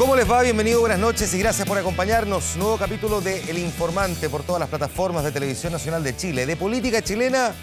¿Cómo les va? Bienvenido, buenas noches y gracias por acompañarnos. Nuevo capítulo de El Informante por todas las plataformas de Televisión Nacional de Chile. De política chilena,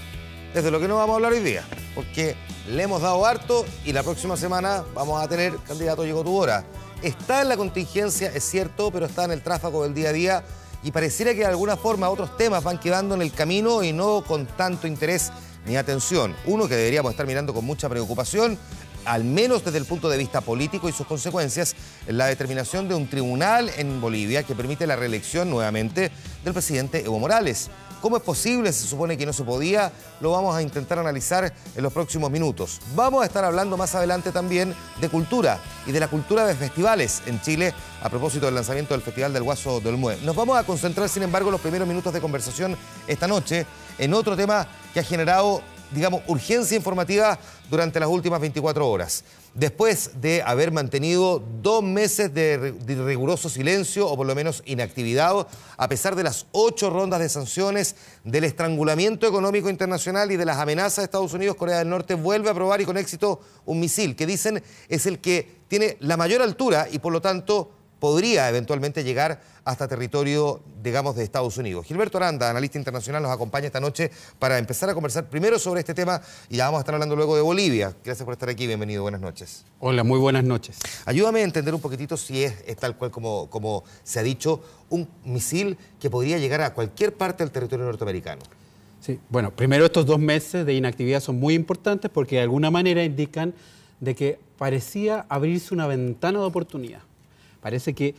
desde lo que no vamos a hablar hoy día, porque le hemos dado harto y la próxima semana vamos a tener candidato Llegó tu hora. Está en la contingencia, es cierto, pero está en el tráfago del día a día y pareciera que de alguna forma otros temas van quedando en el camino y no con tanto interés ni atención. Uno que deberíamos estar mirando con mucha preocupación, al menos desde el punto de vista político y sus consecuencias, la determinación de un tribunal en Bolivia que permite la reelección nuevamente del presidente Evo Morales. ¿Cómo es posible? Se supone que no se podía. Lo vamos a intentar analizar en los próximos minutos. Vamos a estar hablando más adelante también de cultura y de la cultura de festivales en Chile a propósito del lanzamiento del Festival del Guaso del Mue. Nos vamos a concentrar, sin embargo, los primeros minutos de conversación esta noche en otro tema que ha generado, digamos, urgencia informativa durante las últimas 24 horas. Después de haber mantenido 2 meses de riguroso silencio, o por lo menos inactividad, a pesar de las 8 rondas de sanciones, del estrangulamiento económico internacional y de las amenazas de Estados Unidos, Corea del Norte vuelve a probar y con éxito un misil que dicen es el que tiene la mayor altura y por lo tanto podría eventualmente llegar hasta territorio, digamos, de Estados Unidos. Gilberto Aranda, analista internacional, nos acompaña esta noche para empezar a conversar primero sobre este tema y ya vamos a estar hablando luego de Bolivia. Gracias por estar aquí, bienvenido, buenas noches. Hola, muy buenas noches. Ayúdame a entender un poquitito si es tal cual como se ha dicho, un misil que podría llegar a cualquier parte del territorio norteamericano. Sí, bueno, primero estos 2 meses de inactividad son muy importantes porque de alguna manera indican de que parecía abrirse una ventana de oportunidad. Parece que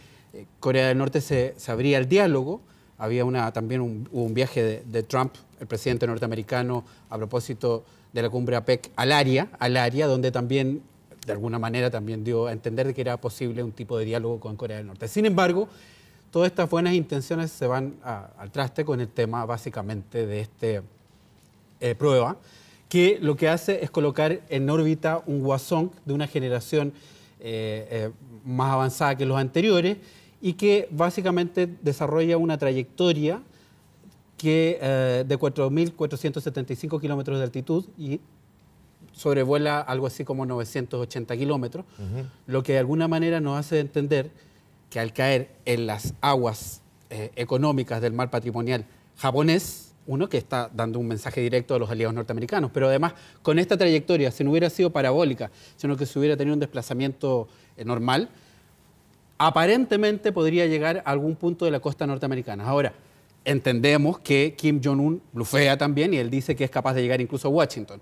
Corea del Norte se abría al diálogo. Había también un viaje de Trump, el presidente norteamericano, a propósito de la cumbre APEC al área, donde también, de alguna manera, también dio a entender de que era posible un tipo de diálogo con Corea del Norte. Sin embargo, todas estas buenas intenciones se van al traste con el tema, básicamente, de esta prueba, que lo que hace es colocar en órbita un Hwasong de una generación más avanzada que los anteriores y que básicamente desarrolla una trayectoria que, de 4.475 kilómetros de altitud y sobrevuela algo así como 980 kilómetros, lo que de alguna manera nos hace entender que al caer en las aguas económicas del mar patrimonial japonés, uno que está dando un mensaje directo a los aliados norteamericanos, pero además con esta trayectoria, si no hubiera sido parabólica, sino que se hubiera tenido un desplazamiento normal, aparentemente podría llegar a algún punto de la costa norteamericana. Ahora, entendemos que Kim Jong-un blufea también y él dice que es capaz de llegar incluso a Washington.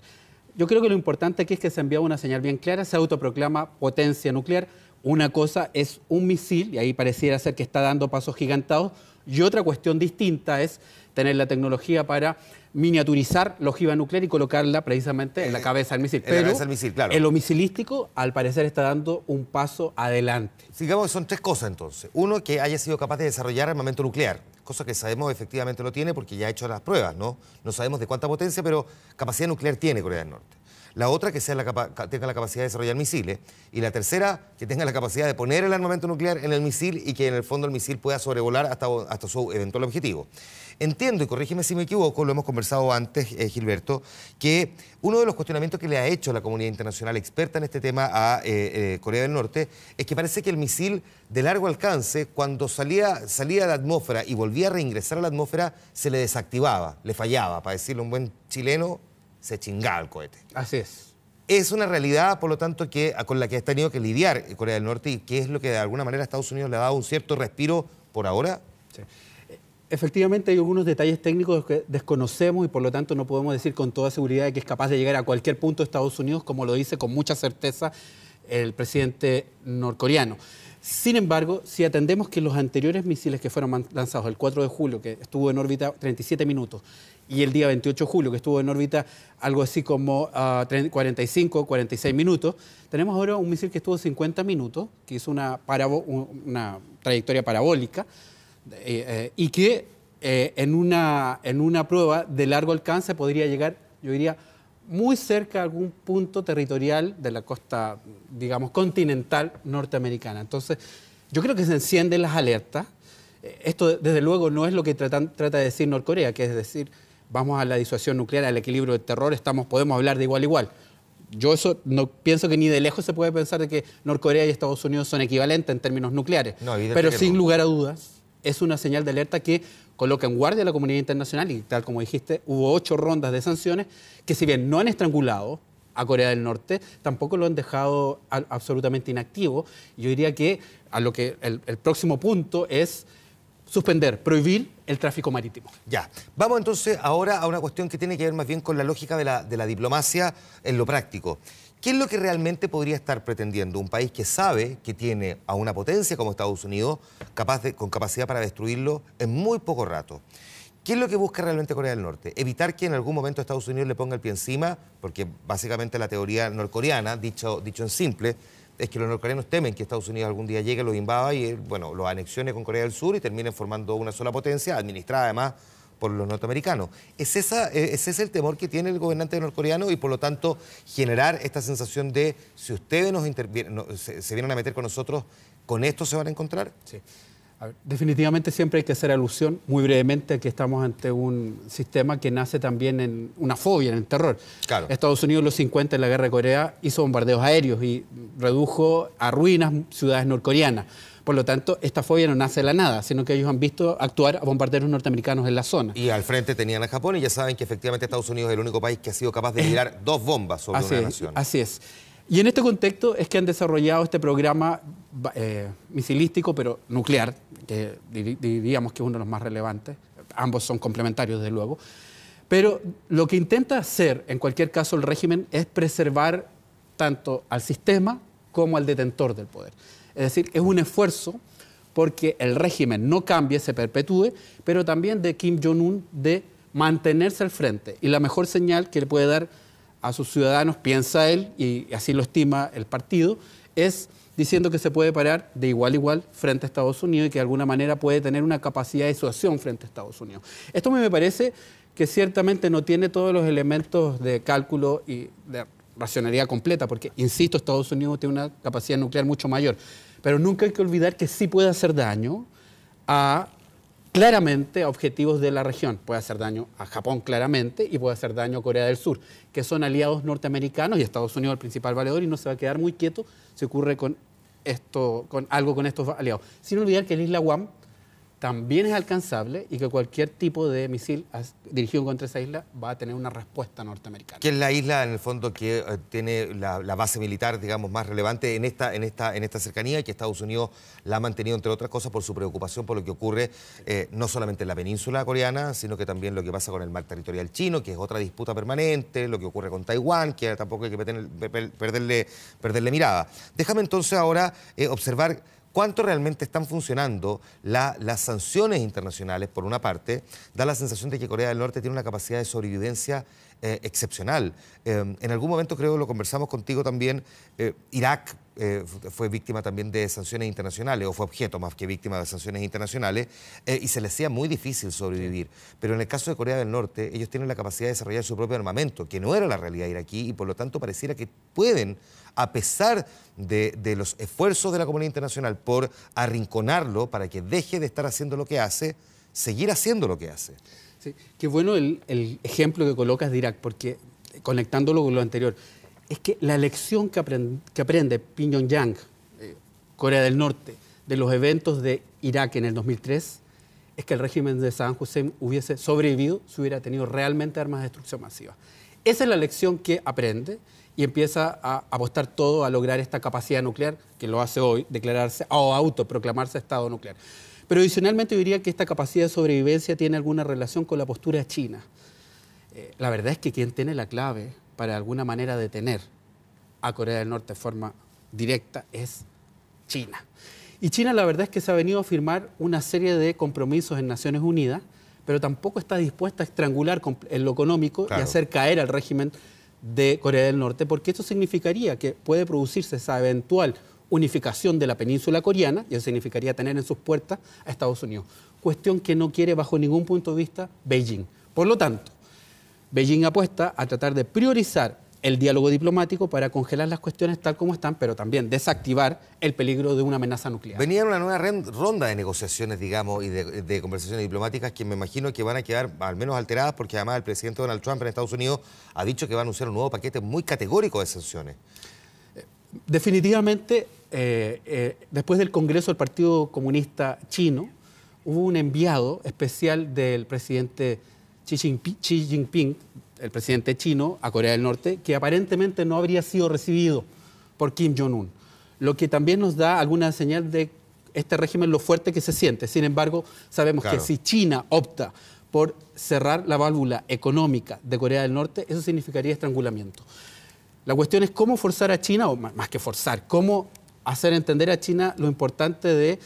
Yo creo que lo importante aquí es que se envía una señal bien clara, se autoproclama potencia nuclear. Una cosa es un misil, y ahí pareciera ser que está dando pasos gigantados, y otra cuestión distinta es tener la tecnología para miniaturizar la ojiva nuclear y colocarla precisamente en la cabeza del misil. En la cabeza del misil, claro. En lo misilístico, al parecer, está dando un paso adelante. Digamos que son 3 cosas entonces. Uno, que haya sido capaz de desarrollar armamento nuclear, cosa que sabemos efectivamente lo tiene porque ya ha hecho las pruebas, ¿no? No sabemos de cuánta potencia, pero capacidad nuclear tiene Corea del Norte. La otra, que tenga la capacidad de desarrollar misiles. Y la tercera, que tenga la capacidad de poner el armamento nuclear en el misil y que en el fondo el misil pueda sobrevolar hasta su eventual objetivo. Entiendo, y corrígeme si me equivoco, lo hemos conversado antes, Gilberto, que uno de los cuestionamientos que le ha hecho la comunidad internacional experta en este tema a Corea del Norte es que parece que el misil de largo alcance, cuando salía de la atmósfera y volvía a reingresar a la atmósfera, se le desactivaba, le fallaba, para decirlo un buen chileno, se chingaba el cohete. Así es. Es una realidad, por lo tanto, con la que ha tenido que lidiar Corea del Norte y que es lo que de alguna manera a Estados Unidos le ha dado un cierto respiro por ahora. Sí. Efectivamente hay algunos detalles técnicos que desconocemos y por lo tanto no podemos decir con toda seguridad que es capaz de llegar a cualquier punto de Estados Unidos, como lo dice con mucha certeza el presidente norcoreano. Sin embargo, si atendemos que los anteriores misiles que fueron lanzados el 4 de julio, que estuvo en órbita 37 minutos, y el día 28 de julio, que estuvo en órbita algo así como 45, 46 minutos, tenemos ahora un misil que estuvo 50 minutos, que hizo una trayectoria parabólica, y que en una prueba de largo alcance podría llegar, yo diría, muy cerca a algún punto territorial de la costa, digamos, continental norteamericana. Entonces, yo creo que se encienden las alertas. Esto, desde luego, no es lo que trata de decir Norcorea, que es decir, vamos a la disuasión nuclear, al equilibrio del terror, podemos hablar de igual a igual. yo eso no pienso que ni de lejos se puede pensar de que Norcorea y Estados Unidos son equivalentes en términos nucleares. No, pero que sin no. lugar a dudas, es una señal de alerta que coloca en guardia a la comunidad internacional y tal como dijiste, hubo 8 rondas de sanciones que si bien no han estrangulado a Corea del Norte, tampoco lo han dejado absolutamente inactivo. Yo diría que a lo que el próximo punto es suspender, prohibir el tráfico marítimo. Ya, vamos entonces ahora a una cuestión que tiene que ver más bien con la lógica de la diplomacia en lo práctico. ¿Qué es lo que realmente podría estar pretendiendo un país que sabe que tiene a una potencia como Estados Unidos con capacidad para destruirlo en muy poco rato? ¿Qué es lo que busca realmente Corea del Norte? Evitar que en algún momento Estados Unidos le ponga el pie encima, porque básicamente la teoría norcoreana, dicho en simple, es que los norcoreanos temen que Estados Unidos algún día llegue, los invada y, bueno, los anexione con Corea del Sur y terminen formando una sola potencia, administrada además por los norteamericanos. Ese es el temor que tiene el gobernante norcoreano y, por lo tanto, generar esta sensación de si ustedes se vienen a meter con nosotros, ¿con esto se van a encontrar? Sí. A ver, definitivamente siempre hay que hacer alusión, muy brevemente, a que estamos ante un sistema que nace también en una fobia, en el terror. Claro. Estados Unidos en los 50, en la Guerra de Corea, hizo bombardeos aéreos y redujo a ruinas ciudades norcoreanas. Por lo tanto, esta fobia no nace de la nada, sino que ellos han visto actuar a bombarderos norteamericanos en la zona. Y al frente tenían a Japón y ya saben que efectivamente Estados Unidos es el único país que ha sido capaz de tirar 2 bombas sobre una nación. Así es. Y en este contexto es que han desarrollado este programa misilístico, pero nuclear, que diríamos que es uno de los más relevantes. Ambos son complementarios, desde luego. Pero lo que intenta hacer, en cualquier caso, el régimen es preservar tanto al sistema como al detentor del poder. Es decir, es un esfuerzo porque el régimen no cambie, se perpetúe, pero también de Kim Jong-un de mantenerse al frente. Y la mejor señal que le puede dar a sus ciudadanos, piensa él, y así lo estima el partido, es diciendo que se puede parar de igual a igual frente a Estados Unidos y que de alguna manera puede tener una capacidad de disuasión frente a Estados Unidos. Esto me parece que ciertamente no tiene todos los elementos de cálculo y de racionalidad completa, porque, insisto, Estados Unidos tiene una capacidad nuclear mucho mayor, pero nunca hay que olvidar que sí puede hacer daño claramente a objetivos de la región. Puede hacer daño a Japón claramente y puede hacer daño a Corea del Sur, que son aliados norteamericanos y Estados Unidos el principal valedor y no se va a quedar muy quieto si ocurre con algo con estos aliados. Sin olvidar que la isla Guam también es alcanzable y que cualquier tipo de misil dirigido contra esa isla va a tener una respuesta norteamericana. Que es la isla, en el fondo, que tiene la base militar, digamos, más relevante en esta cercanía y que Estados Unidos la ha mantenido, entre otras cosas, por su preocupación por lo que ocurre no solamente en la península coreana, sino que también lo que pasa con el mar territorial chino, que es otra disputa permanente, lo que ocurre con Taiwán, que tampoco hay que perderle mirada. Déjame entonces ahora observar cuánto realmente están funcionando las sanciones internacionales. Por una parte, da la sensación de que Corea del Norte tiene una capacidad de sobrevivencia excepcional. En algún momento, creo, lo conversamos contigo también, Irak fue víctima también de sanciones internacionales, o fue objeto más que víctima de sanciones internacionales, y se les hacía muy difícil sobrevivir. Pero en el caso de Corea del Norte, ellos tienen la capacidad de desarrollar su propio armamento, que no era la realidad iraquí, y por lo tanto pareciera que pueden, a pesar de los esfuerzos de la comunidad internacional por arrinconarlo para que deje de estar haciendo lo que hace, seguir haciendo lo que hace. Sí, qué bueno el ejemplo que colocas de Irak, porque conectándolo con lo anterior, es que la lección que aprende Pyongyang, Corea del Norte, de los eventos de Irak en el 2003, es que el régimen de Saddam Hussein hubiese sobrevivido si hubiera tenido realmente armas de destrucción masiva. Esa es la lección que aprende y empieza a apostar todo a lograr esta capacidad nuclear, que lo hace hoy, declararse o autoproclamarse Estado nuclear. Pero adicionalmente yo diría que esta capacidad de sobrevivencia tiene alguna relación con la postura de China. La verdad es que quien tiene la clave para de alguna manera detener a Corea del Norte de forma directa es China. Y China la verdad es que se ha venido a firmar una serie de compromisos en Naciones Unidas, pero tampoco está dispuesta a estrangular en lo económico y hacer caer al régimen de Corea del Norte, porque esto significaría que puede producirse esa eventual unificación de la península coreana, y eso significaría tener en sus puertas a Estados Unidos. Cuestión que no quiere bajo ningún punto de vista Beijing. Por lo tanto, Beijing apuesta a tratar de priorizar el diálogo diplomático para congelar las cuestiones tal como están, pero también desactivar el peligro de una amenaza nuclear. Venía una nueva ronda de negociaciones, digamos, y de conversaciones diplomáticas que me imagino que van a quedar al menos alteradas porque además el presidente Donald Trump en Estados Unidos ha dicho que va a anunciar un nuevo paquete muy categórico de sanciones. Definitivamente, después del Congreso del Partido Comunista Chino, hubo un enviado especial del presidente Xi Jinping, el presidente chino, a Corea del Norte, que aparentemente no habría sido recibido por Kim Jong-un, lo que también nos da alguna señal de este régimen lo fuerte que se siente. Sin embargo, sabemos que si China opta por cerrar la válvula económica de Corea del Norte, eso significaría estrangulamiento. La cuestión es cómo forzar a China, o más que forzar, cómo hacer entender a China lo importante de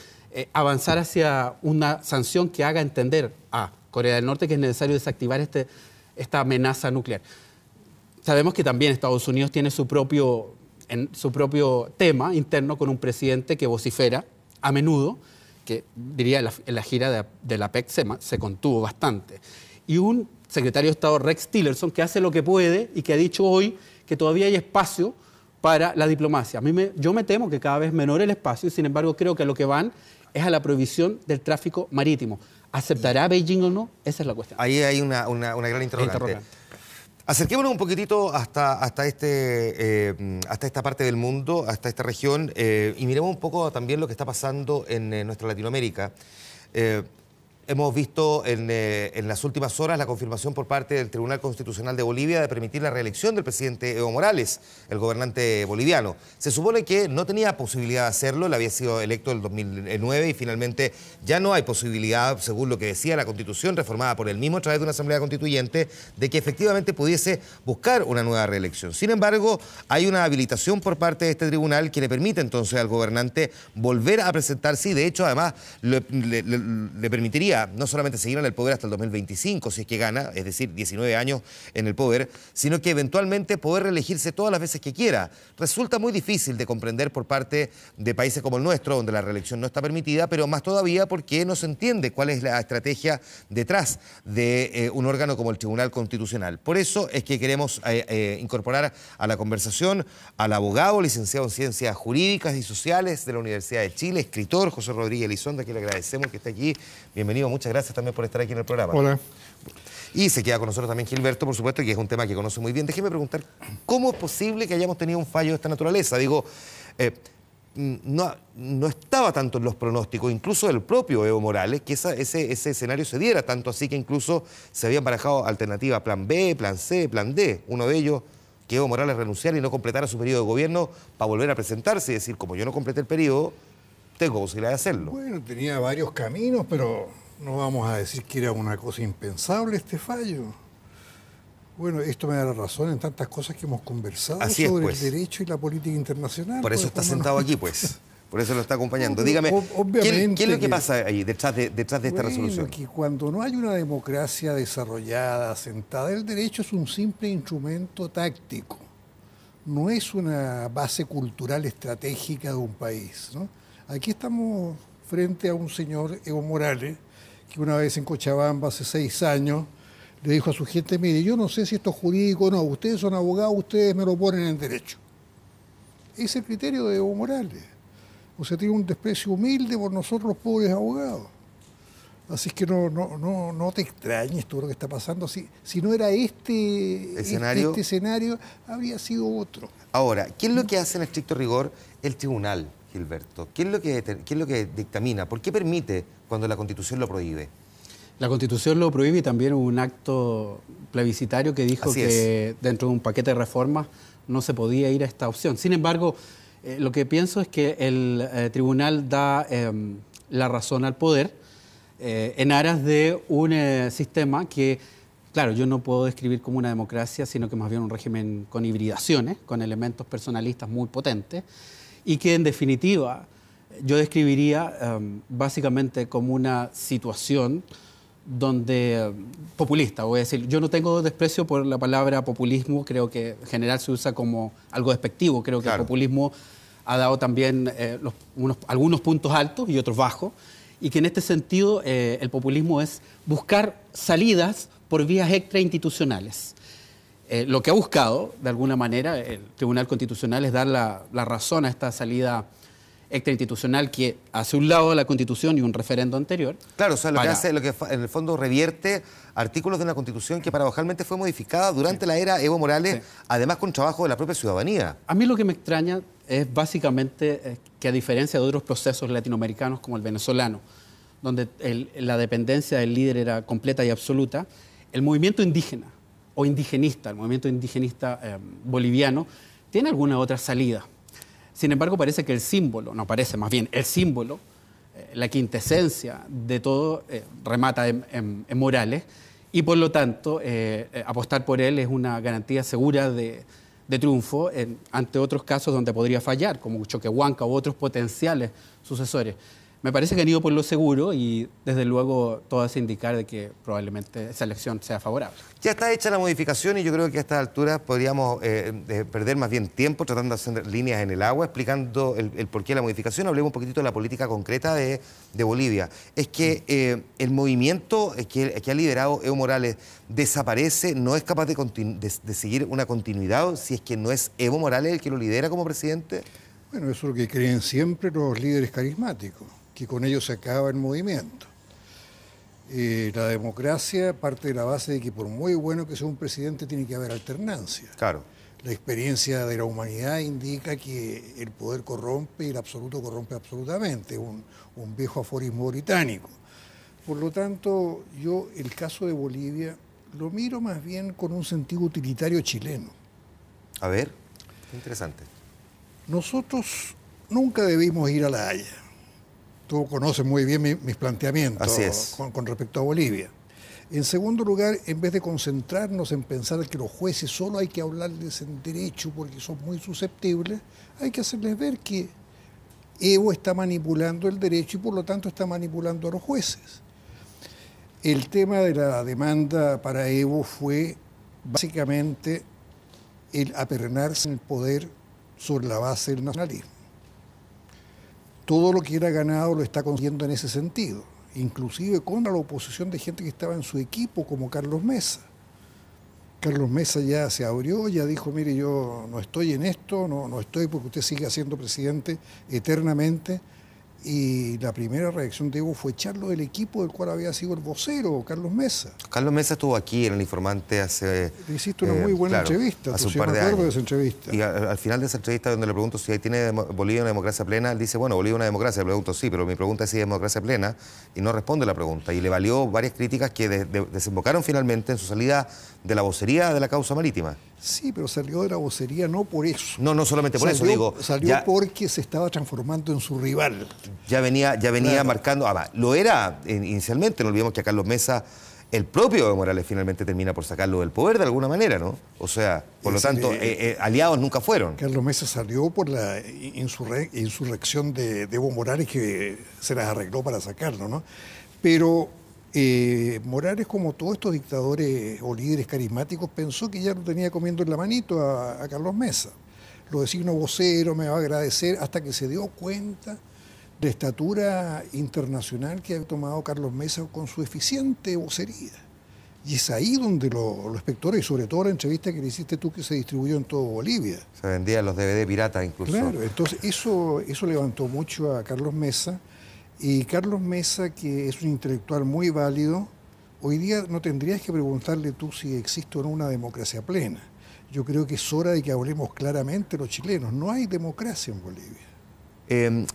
avanzar hacia una sanción que haga entender a Corea del Norte que es necesario desactivar esta amenaza nuclear. Sabemos que también Estados Unidos tiene su propio tema interno con un presidente que vocifera a menudo, que diría en la gira de la PEC se contuvo bastante. Y un secretario de Estado, Rex Tillerson, que hace lo que puede y que ha dicho hoy que todavía hay espacio para la diplomacia. Yo me temo que cada vez menor el espacio y sin embargo creo que a lo que van es a la prohibición del tráfico marítimo. ¿Aceptará Beijing o no? Esa es la cuestión. Ahí hay una gran interrogante. Acerquémonos un poquitito hasta esta parte del mundo, hasta esta región, y miremos un poco también lo que está pasando en nuestra Latinoamérica. Hemos visto en las últimas horas la confirmación por parte del Tribunal Constitucional de Bolivia de permitir la reelección del presidente Evo Morales, el gobernante boliviano. Se supone que no tenía posibilidad de hacerlo, él había sido electo en el 2009 y finalmente ya no hay posibilidad, según lo que decía la Constitución, reformada por él mismo a través de una asamblea constituyente, de que efectivamente pudiese buscar una nueva reelección. Sin embargo, hay una habilitación por parte de este tribunal que le permite entonces al gobernante volver a presentarse y de hecho además le permitiría no solamente seguir en el poder hasta el 2025, si es que gana, es decir, 19 años en el poder, sino que eventualmente poder reelegirse todas las veces que quiera. Resulta muy difícil de comprender por parte de países como el nuestro, donde la reelección no está permitida, pero más todavía porque no se entiende cuál es la estrategia detrás de un órgano como el Tribunal Constitucional. Por eso es que queremos incorporar a la conversación al abogado, licenciado en Ciencias Jurídicas y Sociales de la Universidad de Chile, escritor José Rodríguez Elizondo, a quien le agradecemos que esté aquí. Bienvenido, muchas gracias también por estar aquí en el programa. Hola. Y se queda con nosotros también Gilberto, por supuesto, que es un tema que conoce muy bien. Déjeme preguntar, ¿cómo es posible que hayamos tenido un fallo de esta naturaleza? Digo, no estaba tanto en los pronósticos, incluso del propio Evo Morales, que ese escenario se diera, tanto así que incluso se habían barajado alternativas plan B, plan C, plan D. Uno de ellos, que Evo Morales renunciara y no completara su periodo de gobierno para volver a presentarse y decir, como yo no completé el periodo, tengo posibilidad de hacerlo. Bueno, tenía varios caminos, pero no vamos a decir que era una cosa impensable este fallo. Bueno, esto me da la razón en tantas cosas que hemos conversado sobre el derecho y la política internacional. Por eso está sentado aquí, pues. Por eso lo está acompañando. No, dígame, ¿qué es lo que pasa ahí detrás de esta resolución? Que cuando no hay una democracia desarrollada, asentada, el derecho es un simple instrumento táctico. No es una base cultural estratégica de un país, ¿no? Aquí estamos frente a un señor, Evo Morales, que una vez en Cochabamba, hace 6 años, le dijo a su gente, mire, yo no sé si esto es jurídico o no, ustedes son abogados, ustedes me lo ponen en derecho. Ese es el criterio de Evo Morales. O sea, tiene un desprecio humilde por nosotros los pobres abogados. Así es que no te extrañes todo lo que está pasando. Si no era este escenario, habría sido otro. Ahora, ¿qué es lo que hace en estricto rigor el tribunal, Gilberto? ¿Qué es lo que dictamina? ¿Por qué permite cuando la Constitución lo prohíbe? La Constitución lo prohíbe y también hubo un acto plebiscitario que dijo que dentro de un paquete de reformas no se podía ir a esta opción. Sin embargo, lo que pienso es que el tribunal da la razón al poder en aras de un sistema que, claro, yo no puedo describir como una democracia, sino que más bien un régimen con hibridaciones, con elementos personalistas muy potentes, y que en definitiva yo describiría básicamente como una situación donde populista, voy a decir, yo no tengo desprecio por la palabra populismo, creo que en general se usa como algo despectivo, creo que el populismo ha dado también algunos puntos altos y otros bajos, y que en este sentido el populismo es buscar salidas por vías extrainstitucionales. Lo que ha buscado, de alguna manera, el Tribunal Constitucional es dar la razón a esta salida extrainstitucional que hace un lado la Constitución y un referendo anterior. Claro, o sea, lo que hace, en el fondo revierte artículos de una Constitución que paradojalmente fue modificada durante la era Evo Morales, además con trabajo de la propia ciudadanía. A mí lo que me extraña es básicamente que, a diferencia de otros procesos latinoamericanos como el venezolano, donde la dependencia del líder era completa y absoluta, el movimiento indígena o indigenista, el movimiento indigenista boliviano, tiene alguna otra salida. Sin embargo, parece que el símbolo, no parece, más bien el símbolo, la quintesencia de todo remata en Morales, y por lo tanto apostar por él es una garantía segura de triunfo ante otros casos donde podría fallar, como Choquehuanca u otros potenciales sucesores. Me parece que han ido por lo seguro y desde luego todo hace indicar de que probablemente esa elección sea favorable. Ya está hecha la modificación y yo creo que a estas alturas podríamos perder más bien tiempo tratando de hacer líneas en el agua, explicando el porqué de la modificación. Hablemos un poquitito de la política concreta de Bolivia. Es que el movimiento que ha liderado Evo Morales desaparece, no es capaz de seguir una continuidad si es que no es Evo Morales el que lo lidera como presidente. Bueno, eso es lo que creen siempre los líderes carismáticos, que con ellos se acaba el movimiento. La democracia parte de la base de que por muy bueno que sea un presidente tiene que haber alternancia. Claro. La experiencia de la humanidad indica que el poder corrompe y el absoluto corrompe absolutamente, un viejo aforismo británico. Por lo tanto, yo el caso de Bolivia lo miro más bien con un sentido utilitario chileno. A ver, qué interesante. Nosotros nunca debimos ir a La Haya. Tú conoces muy bien mis planteamientos con respecto a Bolivia. En segundo lugar, en vez de concentrarnos en pensar que los jueces solo hay que hablarles en derecho porque son muy susceptibles, hay que hacerles ver que Evo está manipulando el derecho y por lo tanto está manipulando a los jueces. El tema de la demanda para Evo fue básicamente el apernarse en el poder sobre la base del nacionalismo. Todo lo que era ganado lo está consiguiendo en ese sentido, inclusive contra la oposición de gente que estaba en su equipo, como Carlos Mesa. Carlos Mesa ya se abrió, ya dijo, mire, yo no estoy en esto, no estoy porque usted sigue siendo presidente eternamente. Y la primera reacción de Evo fue echarlo del equipo del cual había sido el vocero, Carlos Mesa. Carlos Mesa estuvo aquí en El Informante hace... Le hiciste una muy buena entrevista, hace un par de años. De esa entrevista. Y al final de esa entrevista, donde le pregunto si tiene Bolivia una democracia plena, él dice, bueno, Bolivia una democracia. Le pregunto sí, pero mi pregunta es si es democracia plena, y no responde la pregunta. Y le valió varias críticas que desembocaron finalmente en su salida de la vocería de la causa marítima. Sí, pero salió de la vocería no por eso. No solamente por eso, digo... Salió porque se estaba transformando en su rival. Ya venía claro. Marcando... lo era inicialmente, no olvidemos que a Carlos Mesa, el propio Evo Morales finalmente termina por sacarlo del poder de alguna manera, ¿no? O sea, por lo tanto, aliados nunca fueron. Carlos Mesa salió por la insurrección de Evo Morales, que se las arregló para sacarlo, ¿no? Pero... Morales, como todos estos dictadores o líderes carismáticos, pensó que ya lo tenía comiendo en la manito a Carlos Mesa. Lo designo vocero, me va a agradecer, hasta que se dio cuenta de la estatura internacional que había tomado Carlos Mesa con su eficiente vocería. Y es ahí donde los espectadores, y sobre todo la entrevista que le hiciste tú, que se distribuyó en todo Bolivia. Se vendían los DVD piratas incluso. Claro, entonces eso levantó mucho a Carlos Mesa. Y Carlos Mesa, que es un intelectual muy válido, hoy día no tendrías que preguntarle tú si existe o no una democracia plena. Yo creo que es hora de que hablemos claramente los chilenos. No hay democracia en Bolivia.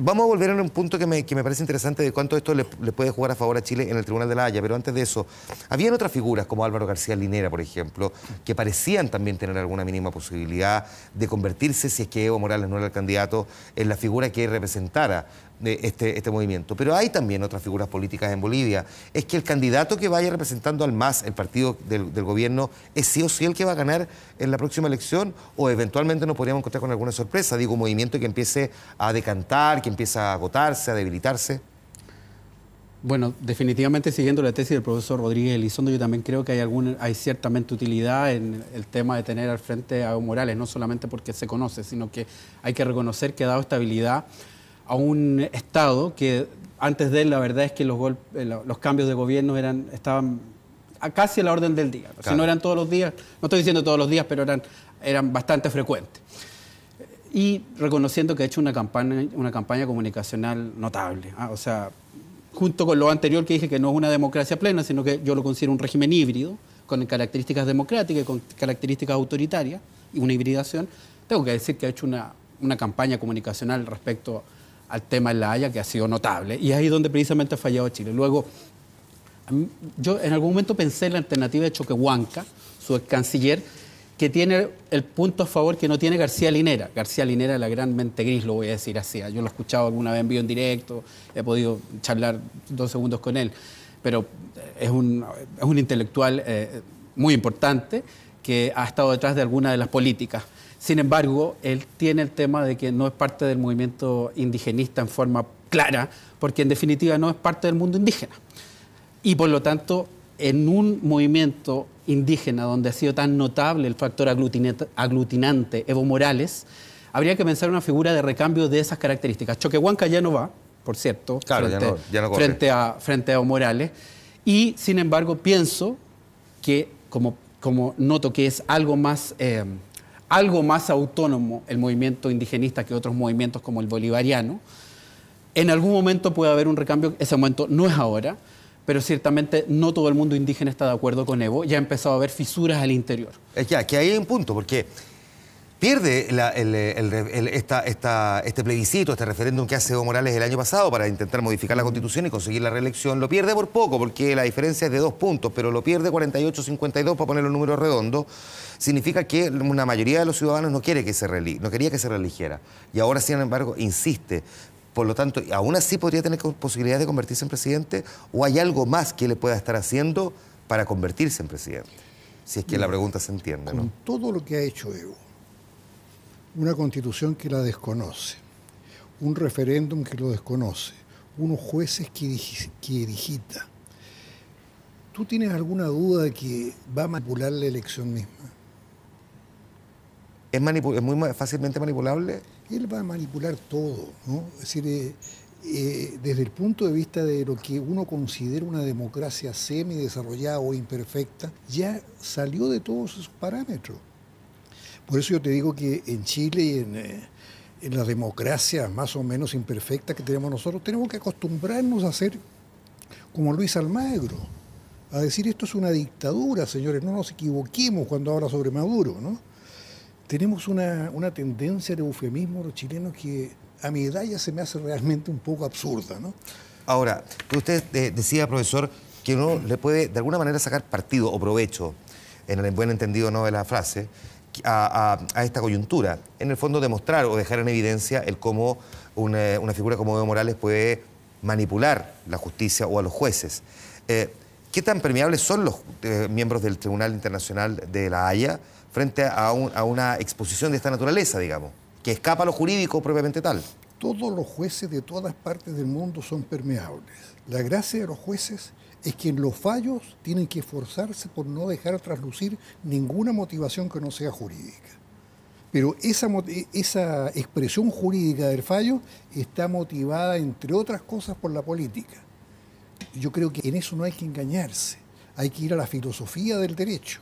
Vamos a volver a un punto que me parece interesante de cuánto esto le puede jugar a favor a Chile en el Tribunal de la Haya, pero antes de eso, habían otras figuras como Álvaro García Linera, por ejemplo, que parecían también tener alguna mínima posibilidad de convertirse, si es que Evo Morales no era el candidato, en la figura que representara este movimiento. Pero hay también otras figuras políticas en Bolivia. Es que el candidato que vaya representando al MAS, el partido del gobierno, ¿es sí o sí el que va a ganar en la próxima elección? ¿O eventualmente nos podríamos encontrar con alguna sorpresa? Digo, un movimiento que empiece a decantar, que empiece a agotarse, a debilitarse. Bueno, definitivamente siguiendo la tesis del profesor Rodríguez Elizondo, yo también creo que hay ciertamente utilidad en el tema de tener al frente a Evo Morales, no solamente porque se conoce, sino que hay que reconocer que ha dado estabilidad a un Estado que antes de él, la verdad es que los cambios de gobierno estaban casi a la orden del día. Claro. Si no eran todos los días, no estoy diciendo todos los días, pero eran bastante frecuentes. Y reconociendo que ha hecho una campaña comunicacional notable. O sea, junto con lo anterior que dije, que no es una democracia plena, sino que yo lo considero un régimen híbrido, con características democráticas y con características autoritarias, y una hibridación, tengo que decir que ha hecho una campaña comunicacional respecto al tema en La Haya que ha sido notable. Y es ahí donde precisamente ha fallado Chile. Luego, yo en algún momento pensé en la alternativa de Choquehuanca, su ex canciller, que tiene el punto a favor que no tiene García Linera. García Linera es la gran mente gris, lo voy a decir así. Yo lo he escuchado alguna vez en vivo en directo, he podido charlar 2 segundos con él, pero es un intelectual muy importante que ha estado detrás de algunas de las políticas. Sin embargo, él tiene el tema de que no es parte del movimiento indigenista en forma clara, porque en definitiva no es parte del mundo indígena. Y por lo tanto, en un movimiento indígena donde ha sido tan notable el factor aglutinante Evo Morales, habría que pensar una figura de recambio de esas características. Choquehuanca ya no va, por cierto, claro, frente a Evo Morales, y sin embargo pienso que, como noto que es algo más autónomo el movimiento indigenista que otros movimientos como el bolivariano, en algún momento puede haber un recambio. Ese momento no es ahora, pero ciertamente no todo el mundo indígena está de acuerdo con Evo. Ya ha empezado a haber fisuras al interior. Ya, que ahí hay un punto, porque pierde este plebiscito, este referéndum que hace Evo Morales el año pasado para intentar modificar la Constitución y conseguir la reelección. Lo pierde por poco, porque la diferencia es de 2 puntos, pero lo pierde 48-52, para poner los números redondos. Significa que una mayoría de los ciudadanos no quería que se reeligiera. Y ahora, sin embargo, insiste. Por lo tanto, ¿aún así podría tener posibilidad de convertirse en presidente? ¿O hay algo más que le pueda estar haciendo para convertirse en presidente? Si es que la pregunta se entiende, ¿no? Con todo lo que ha hecho Evo, una constitución que la desconoce, un referéndum que lo desconoce, unos jueces que digita, ¿tú tienes alguna duda de que va a manipular la elección misma? ¿Es muy fácilmente manipulable? Él va a manipular todo, ¿no? Es decir, desde el punto de vista de lo que uno considera una democracia semidesarrollada o imperfecta, ya salió de todos esos parámetros. Por eso yo te digo que en Chile y en la democracia más o menos imperfecta que tenemos nosotros, tenemos que acostumbrarnos a ser como Luis Almagro, a decir esto es una dictadura, señores, no nos equivoquemos cuando habla sobre Maduro, ¿no? Tenemos una tendencia de eufemismo los chilenos que a mi edad ya se me hace realmente un poco absurda, ¿no? Ahora, usted decía, profesor, que uno le puede de alguna manera sacar partido o provecho, en el buen entendido no de la frase, a esta coyuntura. En el fondo demostrar o dejar en evidencia el cómo una figura como Evo Morales puede manipular la justicia o a los jueces. ¿Qué tan permeables son los miembros del Tribunal Internacional de La Haya frente a una exposición de esta naturaleza, digamos, que escapa a lo jurídico propiamente tal? Todos los jueces de todas partes del mundo son permeables. La gracia de los jueces es que en los fallos tienen que esforzarse por no dejar traslucir ninguna motivación que no sea jurídica. Pero esa expresión jurídica del fallo está motivada, entre otras cosas, por la política. Yo creo que en eso no hay que engañarse. Hay que ir a la filosofía del derecho.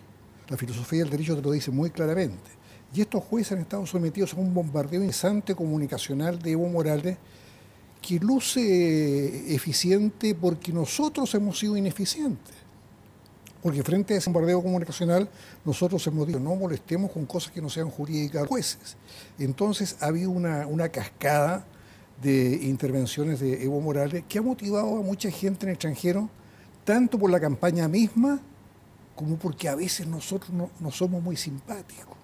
La filosofía del derecho te lo dice muy claramente. Y estos jueces han estado sometidos a un bombardeo incesante comunicacional de Evo Morales que luce eficiente porque nosotros hemos sido ineficientes. Porque frente a ese bombardeo comunicacional nosotros hemos dicho no molestemos con cosas que no sean jurídicas a los jueces. Entonces ha habido una cascada de intervenciones de Evo Morales que ha motivado a mucha gente en el extranjero, tanto por la campaña misma como porque a veces nosotros no somos muy simpáticos.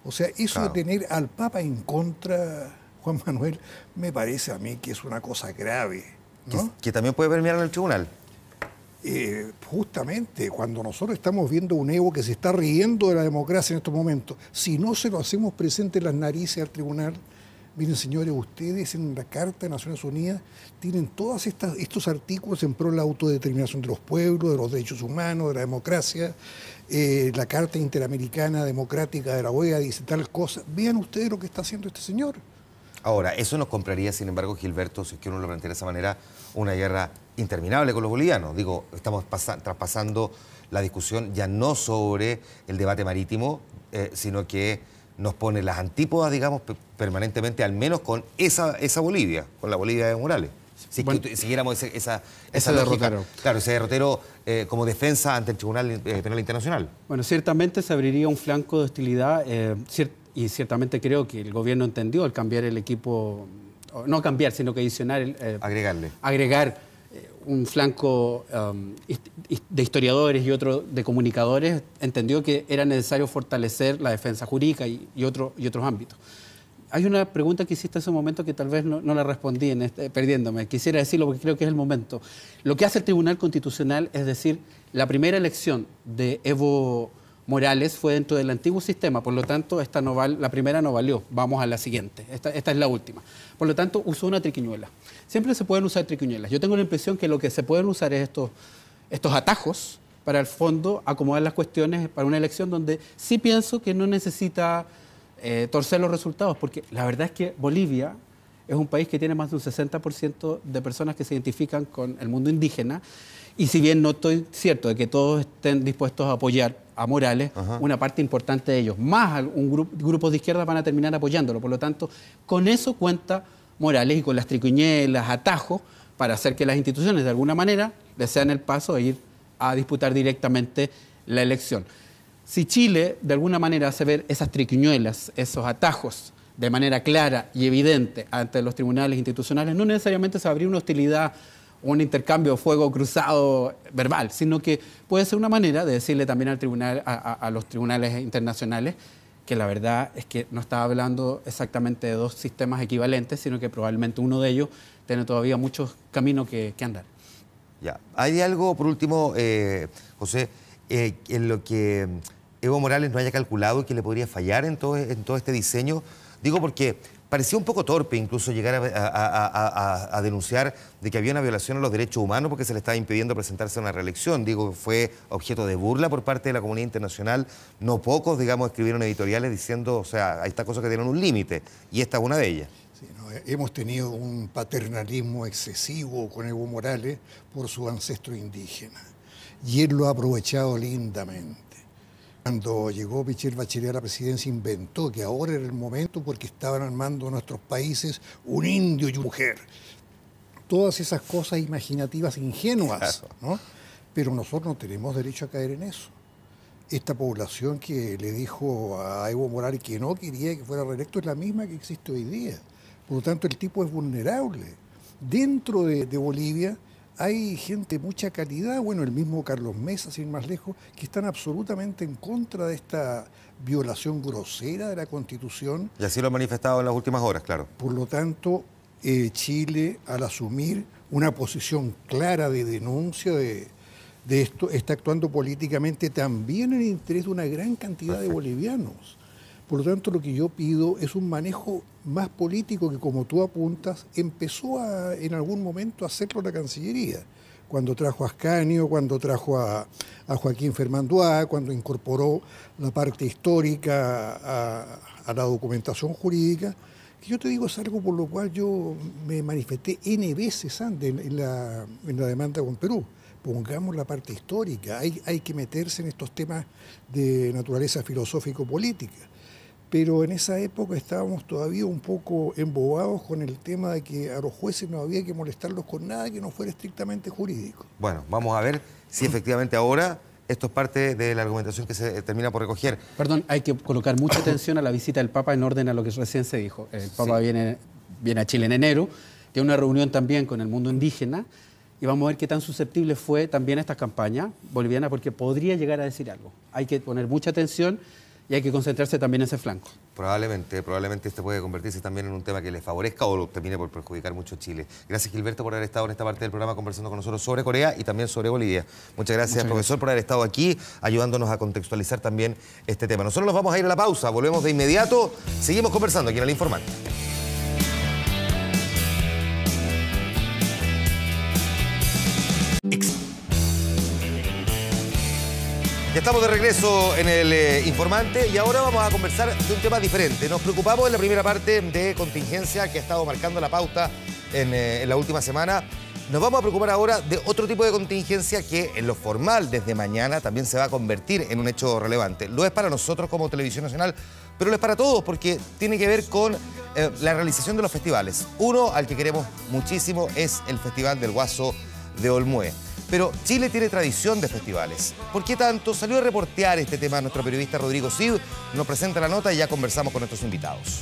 O sea, eso claro, de tener al Papa en contra, Juan Manuel, me parece a mí que es una cosa grave, ¿no? Que también puede permear en el tribunal. Justamente, cuando nosotros estamos viendo un Evo que se está riendo de la democracia en estos momentos, si no se lo hacemos presente en las narices al tribunal, miren señores, ustedes en la Carta de Naciones Unidas tienen todos estos artículos en pro de la autodeterminación de los pueblos, de los derechos humanos, de la democracia, la Carta Interamericana Democrática de la OEA dice tal cosa. Vean ustedes lo que está haciendo este señor. Ahora, eso nos compraría, sin embargo, Gilberto, si es que uno lo plantea de esa manera, una guerra interminable con los bolivianos. Digo, estamos traspasando la discusión ya no sobre el debate marítimo, sino que nos pone las antípodas, digamos, permanentemente, al menos con esa Bolivia, con la Bolivia de Evo Morales. Si bueno, siguiéramos esa lógica, derrotero. Claro, ese derrotero como defensa ante el Tribunal Penal Internacional. Bueno, ciertamente se abriría un flanco de hostilidad y ciertamente creo que el gobierno entendió al cambiar el equipo, no cambiar, sino que adicionar, agregar un flanco de historiadores y otro de comunicadores, entendió que era necesario fortalecer la defensa jurídica y otros ámbitos. Hay una pregunta que hiciste hace un momento que tal vez no la respondí, perdiéndome. Quisiera decirlo porque creo que es el momento. Lo que hace el Tribunal Constitucional es decir, la primera elección de Evo Morales fue dentro del antiguo sistema, por lo tanto, la primera no valió, vamos a la siguiente, esta es la última. Por lo tanto, usó una triquiñuela. Siempre se pueden usar triquiñuelas. Yo tengo la impresión que lo que se pueden usar es estos atajos para, el fondo, acomodar las cuestiones para una elección donde sí pienso que no necesita torcer los resultados, porque la verdad es que Bolivia es un país que tiene más de un 60% de personas que se identifican con el mundo indígena, y si bien no estoy cierto de que todos estén dispuestos a apoyar a Morales, una parte importante de ellos, más grupos de izquierda van a terminar apoyándolo. Por lo tanto, con eso cuenta Morales y con las triquiñuelas, atajos, para hacer que las instituciones de alguna manera les sean el paso de ir a disputar directamente la elección. Si Chile de alguna manera hace ver esas triquiñuelas, esos atajos, de manera clara y evidente ante los tribunales institucionales, no necesariamente se abrir una hostilidad, un intercambio de fuego cruzado verbal, sino que puede ser una manera de decirle también al tribunal, a los tribunales internacionales que la verdad es que no estaba hablando exactamente de dos sistemas equivalentes, sino que probablemente uno de ellos tiene todavía muchos caminos que andar. Ya. Hay algo, por último, José, en lo que Evo Morales no haya calculado y que le podría fallar en todo este diseño. Digo porque parecía un poco torpe incluso llegar a denunciar de que había una violación a los derechos humanos porque se le estaba impidiendo presentarse a una reelección. Digo, fue objeto de burla por parte de la comunidad internacional. No pocos, digamos, escribieron editoriales diciendo, o sea, hay estas cosas que tienen un límite, y esta es una de ellas. Sí, no, hemos tenido un paternalismo excesivo con Evo Morales por su ancestro indígena, y él lo ha aprovechado lindamente. Cuando llegó Michelle Bachelet a la presidencia, inventó que ahora era el momento porque estaban armando nuestros países un indio y una mujer. Todas esas cosas imaginativas ingenuas, ¿no? Pero nosotros no tenemos derecho a caer en eso. Esta población que le dijo a Evo Morales que no quería que fuera reelecto es la misma que existe hoy día. Por lo tanto, el tipo es vulnerable. Dentro de Bolivia hay gente de mucha calidad, bueno, el mismo Carlos Mesa, sin más lejos, que están absolutamente en contra de esta violación grosera de la Constitución. Y así lo ha manifestado en las últimas horas, claro. Por lo tanto, Chile, al asumir una posición clara de denuncia de esto, está actuando políticamente también en el interés de una gran cantidad de bolivianos. Por lo tanto, lo que yo pido es un manejo más político que, como tú apuntas, empezó en algún momento a hacerlo la Cancillería. Cuando trajo a Ascanio, cuando trajo a Joaquín Fermanduá, cuando incorporó la parte histórica a la documentación jurídica, que yo te digo es algo por lo cual yo me manifesté N veces antes en la demanda con Perú. Pongamos la parte histórica, hay que meterse en estos temas de naturaleza filosófico-política. Pero en esa época estábamos todavía un poco embobados con el tema de que a los jueces no había que molestarlos con nada que no fuera estrictamente jurídico. Bueno, vamos a ver si efectivamente ahora esto es parte de la argumentación que se termina por recoger. Perdón, hay que colocar mucha atención a la visita del Papa en orden a lo que recién se dijo. El Papa viene a Chile en enero, tiene una reunión también con el mundo indígena, y vamos a ver qué tan susceptible fue también esta campaña boliviana, porque podría llegar a decir algo. Hay que poner mucha atención y hay que concentrarse también en ese flanco. Probablemente este puede convertirse también en un tema que le favorezca o lo termine por perjudicar mucho a Chile. Gracias, Gilberto, por haber estado en esta parte del programa conversando con nosotros sobre Corea y también sobre Bolivia. Muchas gracias, profesor, por haber estado aquí ayudándonos a contextualizar también este tema. Nosotros nos vamos a ir a la pausa, volvemos de inmediato, seguimos conversando aquí en El Informante. Ya estamos de regreso en el Informante y ahora vamos a conversar de un tema diferente. Nos preocupamos en la primera parte de contingencia que ha estado marcando la pauta en la última semana. Nos vamos a preocupar ahora de otro tipo de contingencia que en lo formal desde mañana también se va a convertir en un hecho relevante. Lo es para nosotros como Televisión Nacional, pero lo es para todos porque tiene que ver con la realización de los festivales. Uno al que queremos muchísimo es el Festival del Guaso de Olmué. Pero Chile tiene tradición de festivales. ¿Por qué tanto? Salió a reportear este tema nuestro periodista Rodrigo Cid. Nos presenta la nota y ya conversamos con nuestros invitados.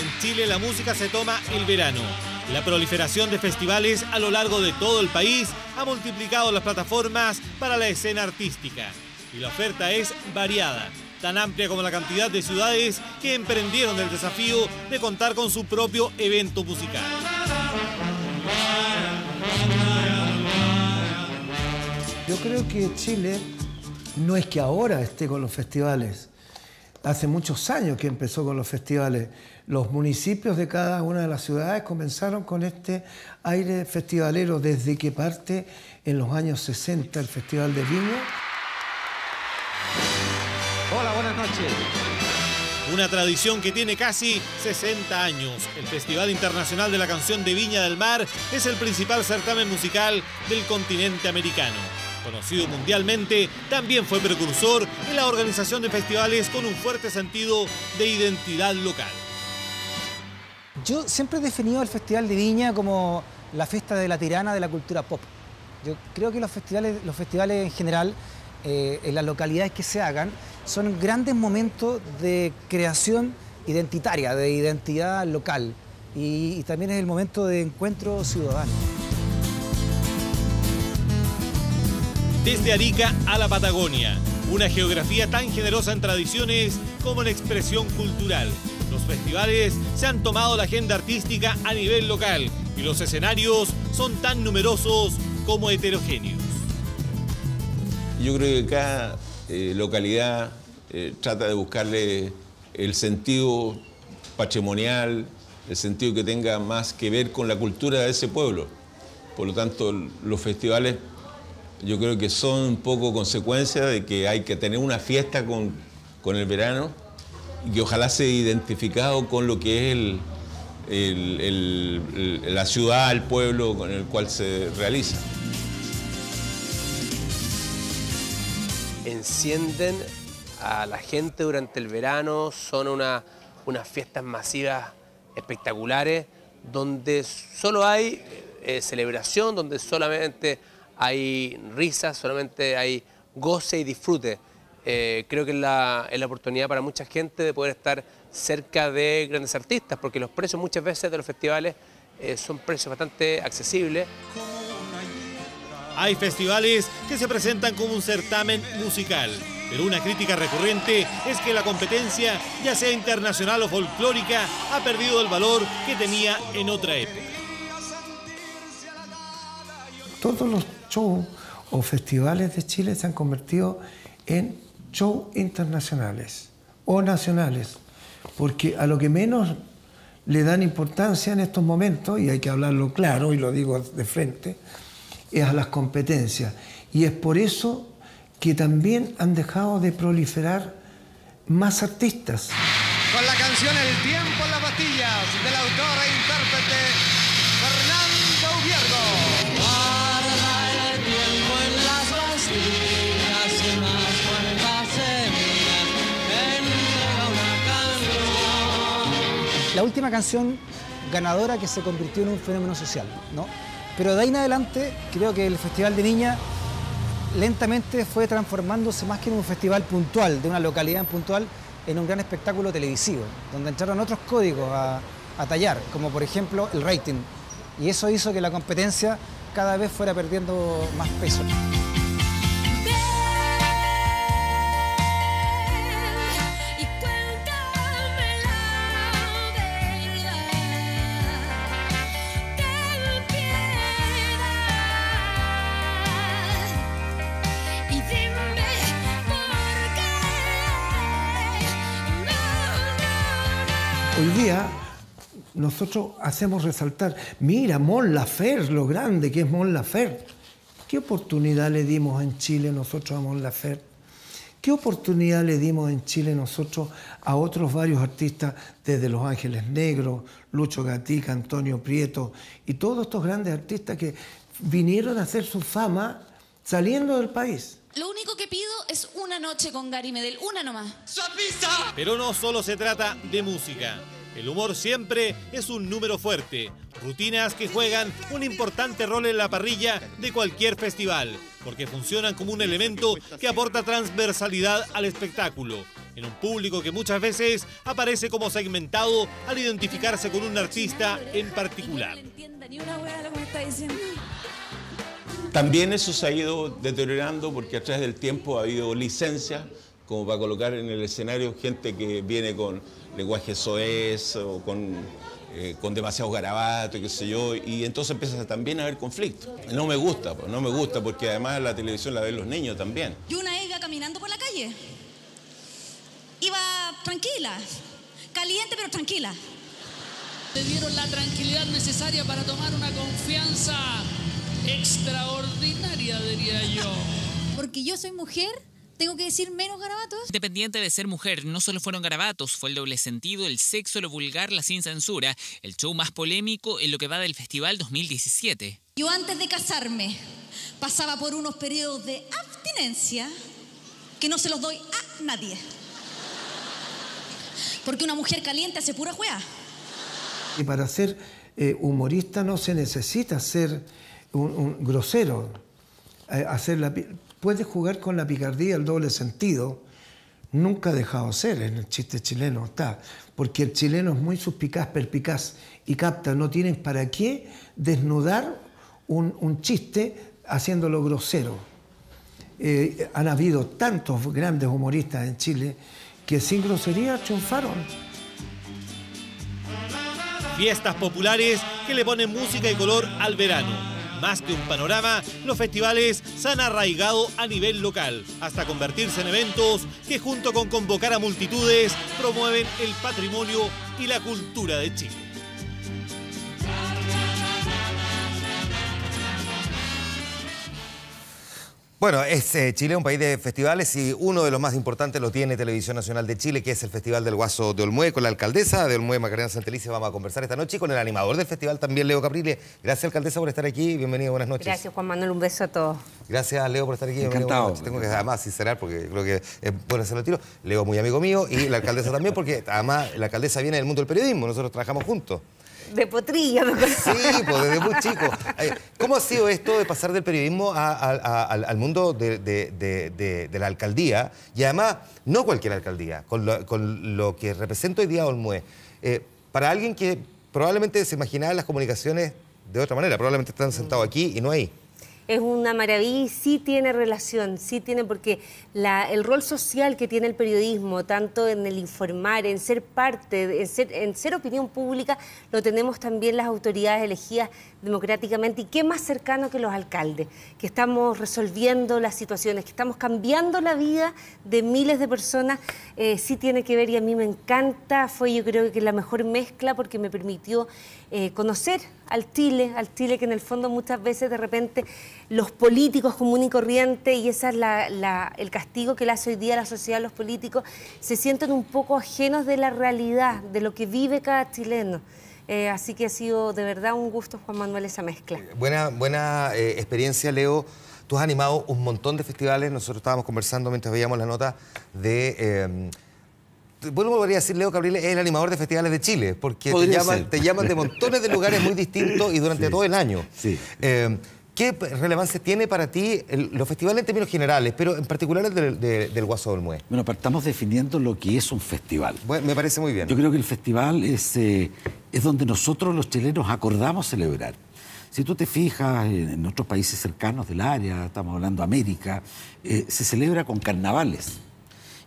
En Chile la música se toma el verano. La proliferación de festivales a lo largo de todo el país ha multiplicado las plataformas para la escena artística. Y la oferta es variada, tan amplia como la cantidad de ciudades que emprendieron el desafío de contar con su propio evento musical. Yo creo que Chile no es que ahora esté con los festivales. Hace muchos años que empezó con los festivales. Los municipios de cada una de las ciudades comenzaron con este aire festivalero desde que parte en los años 60 el Festival de Viña. Hola, buenas noches. Una tradición que tiene casi 60 años. El Festival Internacional de la Canción de Viña del Mar es el principal certamen musical del continente americano. Conocido mundialmente, también fue precursor en la organización de festivales con un fuerte sentido de identidad local. Yo siempre he definido el Festival de Viña como la fiesta de la tirana de la cultura pop. Yo creo que los festivales en general, en las localidades que se hagan, son grandes momentos de creación identitaria, de identidad local. Y también es el momento de encuentro ciudadano. Desde Arica a la Patagonia, una geografía tan generosa en tradiciones como en expresión cultural. Los festivales se han tomado la agenda artística a nivel local y los escenarios son tan numerosos como heterogéneos. Yo creo que cada localidad trata de buscarle el sentido patrimonial, el sentido que tenga más que ver con la cultura de ese pueblo. Por lo tanto, los festivales yo creo que son un poco consecuencia de que hay que tener una fiesta con el verano y que ojalá sea identificado con lo que es la ciudad, el pueblo con el cual se realiza. Encienden a la gente durante el verano, son unas fiestas masivas espectaculares donde solo hay celebración, donde solamente hay risas, solamente hay goce y disfrute. Creo que es la oportunidad para mucha gente de poder estar cerca de grandes artistas, porque los precios muchas veces de los festivales son precios bastante accesibles. Hay festivales que se presentan como un certamen musical, pero una crítica recurrente es que la competencia, ya sea internacional o folclórica, ha perdido el valor que tenía en otra época. Todos los shows o festivales de Chile se han convertido en shows internacionales o nacionales, porque a lo que menos le dan importancia en estos momentos, y hay que hablarlo claro y lo digo de frente, es a las competencias. Y es por eso que también han dejado de proliferar más artistas. Con la canción El tiempo en las pastillas, del autor e intérprete Fernando Ubiergo. Guarda el tiempo en las pastillas y más cuentas semillas, entrega una canción. La última canción ganadora que se convirtió en un fenómeno social, ¿no? Pero de ahí en adelante creo que el Festival de Viña lentamente fue transformándose más que en un festival puntual, de una localidad puntual, en un gran espectáculo televisivo, donde entraron otros códigos a tallar, como por ejemplo el rating. Y eso hizo que la competencia cada vez fuera perdiendo más peso. Hoy día nosotros hacemos resaltar, mira, Mon Laferte, lo grande que es Mon Laferte. ¿Qué oportunidad le dimos en Chile nosotros a Mon Laferte? ¿Qué oportunidad le dimos en Chile nosotros a otros varios artistas, desde Los Ángeles Negros, Lucho Gatica, Antonio Prieto, y todos estos grandes artistas que vinieron a hacer su fama saliendo del país? Lo único que pido es una noche con Gary Medel, una nomás. ¡Sopisa! Pero no solo se trata de música. El humor siempre es un número fuerte. Rutinas que juegan un importante rol en la parrilla de cualquier festival, porque funcionan como un elemento que aporta transversalidad al espectáculo, en un público que muchas veces aparece como segmentado al identificarse con un artista en particular. También eso se ha ido deteriorando porque a través del tiempo ha habido licencias como para colocar en el escenario gente que viene con lenguaje soez o con demasiados garabatos, qué sé yo, y entonces empieza también a haber conflicto. No me gusta porque además la televisión la ven los niños también. Yo una vez iba caminando por la calle. Iba tranquila, caliente pero tranquila. Te dieron la tranquilidad necesaria para tomar una confianza extraordinaria, diría yo. Porque yo soy mujer, tengo que decir menos garabatos. Independiente de ser mujer, no solo fueron garabatos, fue el doble sentido, el sexo, lo vulgar, la sin censura, el show más polémico en lo que va del Festival 2017. Yo antes de casarme pasaba por unos periodos de abstinencia que no se los doy a nadie. Porque una mujer caliente hace pura juega. Y para ser humorista no se necesita ser un grosero. Puedes jugar con la picardía, el doble sentido. Nunca ha dejado de ser en el chiste chileno, está. Porque el chileno es muy suspicaz, perspicaz y capta. No tienen para qué desnudar un chiste haciéndolo grosero. Han habido tantos grandes humoristas en Chile que sin grosería triunfaron. Fiestas populares que le ponen música y color al verano. Más que un panorama, los festivales se han arraigado a nivel local, hasta convertirse en eventos que junto con convocar a multitudes promueven el patrimonio y la cultura de Chile. Bueno, Chile es un país de festivales y uno de los más importantes lo tiene Televisión Nacional de Chile, que es el Festival del Guaso de Olmué. Con la alcaldesa de Olmué, Macarena Santelice, vamos a conversar esta noche y con el animador del festival también, Leo Caprile. Gracias, alcaldesa, por estar aquí. Bienvenido, buenas noches. Gracias, Juan Manuel, un beso a todos. Gracias, Leo, por estar aquí. Encantado. Tengo que además sincerar porque creo que es bueno hacerlo tiro. Leo, muy amigo mío, y la alcaldesa también, porque además la alcaldesa viene del mundo del periodismo, nosotros trabajamos juntos. De potrilla, me parece. Sí, pues desde muy chico. ¿Cómo ha sido esto de pasar del periodismo al mundo de la alcaldía? Y además, no cualquier alcaldía, con lo que representa hoy día Olmué. Para alguien que probablemente se imaginaba las comunicaciones de otra manera, probablemente están sentados aquí y no ahí. Es una maravilla y sí tiene relación, sí tiene, porque el rol social que tiene el periodismo, tanto en el informar, en ser parte, en ser opinión pública, lo tenemos también las autoridades elegidas democráticamente. Y qué más cercano que los alcaldes, que estamos resolviendo las situaciones, que estamos cambiando la vida de miles de personas, sí tiene que ver y a mí me encanta. Fue, yo creo que la mejor mezcla, porque me permitió conocer al Chile que en el fondo muchas veces de repente los políticos comunes y corrientes, y ese es el castigo que le hace hoy día a la sociedad a los políticos, se sienten un poco ajenos de la realidad, de lo que vive cada chileno. Así que ha sido de verdad un gusto, Juan Manuel, esa mezcla. Buena experiencia, Leo. Tú has animado un montón de festivales. Nosotros estábamos conversando mientras veíamos la nota de... Bueno, podría decir, Leo Caprile es el animador de festivales de Chile, porque te llaman de montones de lugares muy distintos y durante todo el año. Sí. ¿Qué relevancia tiene para ti los festivales en términos generales, pero en particular el del Guaso de Olmué? Bueno, partamos definiendo lo que es un festival. Bueno, me parece muy bien. Yo creo que el festival es donde nosotros los chilenos acordamos celebrar. Si tú te fijas en otros países cercanos del área, estamos hablando de América, se celebra con carnavales.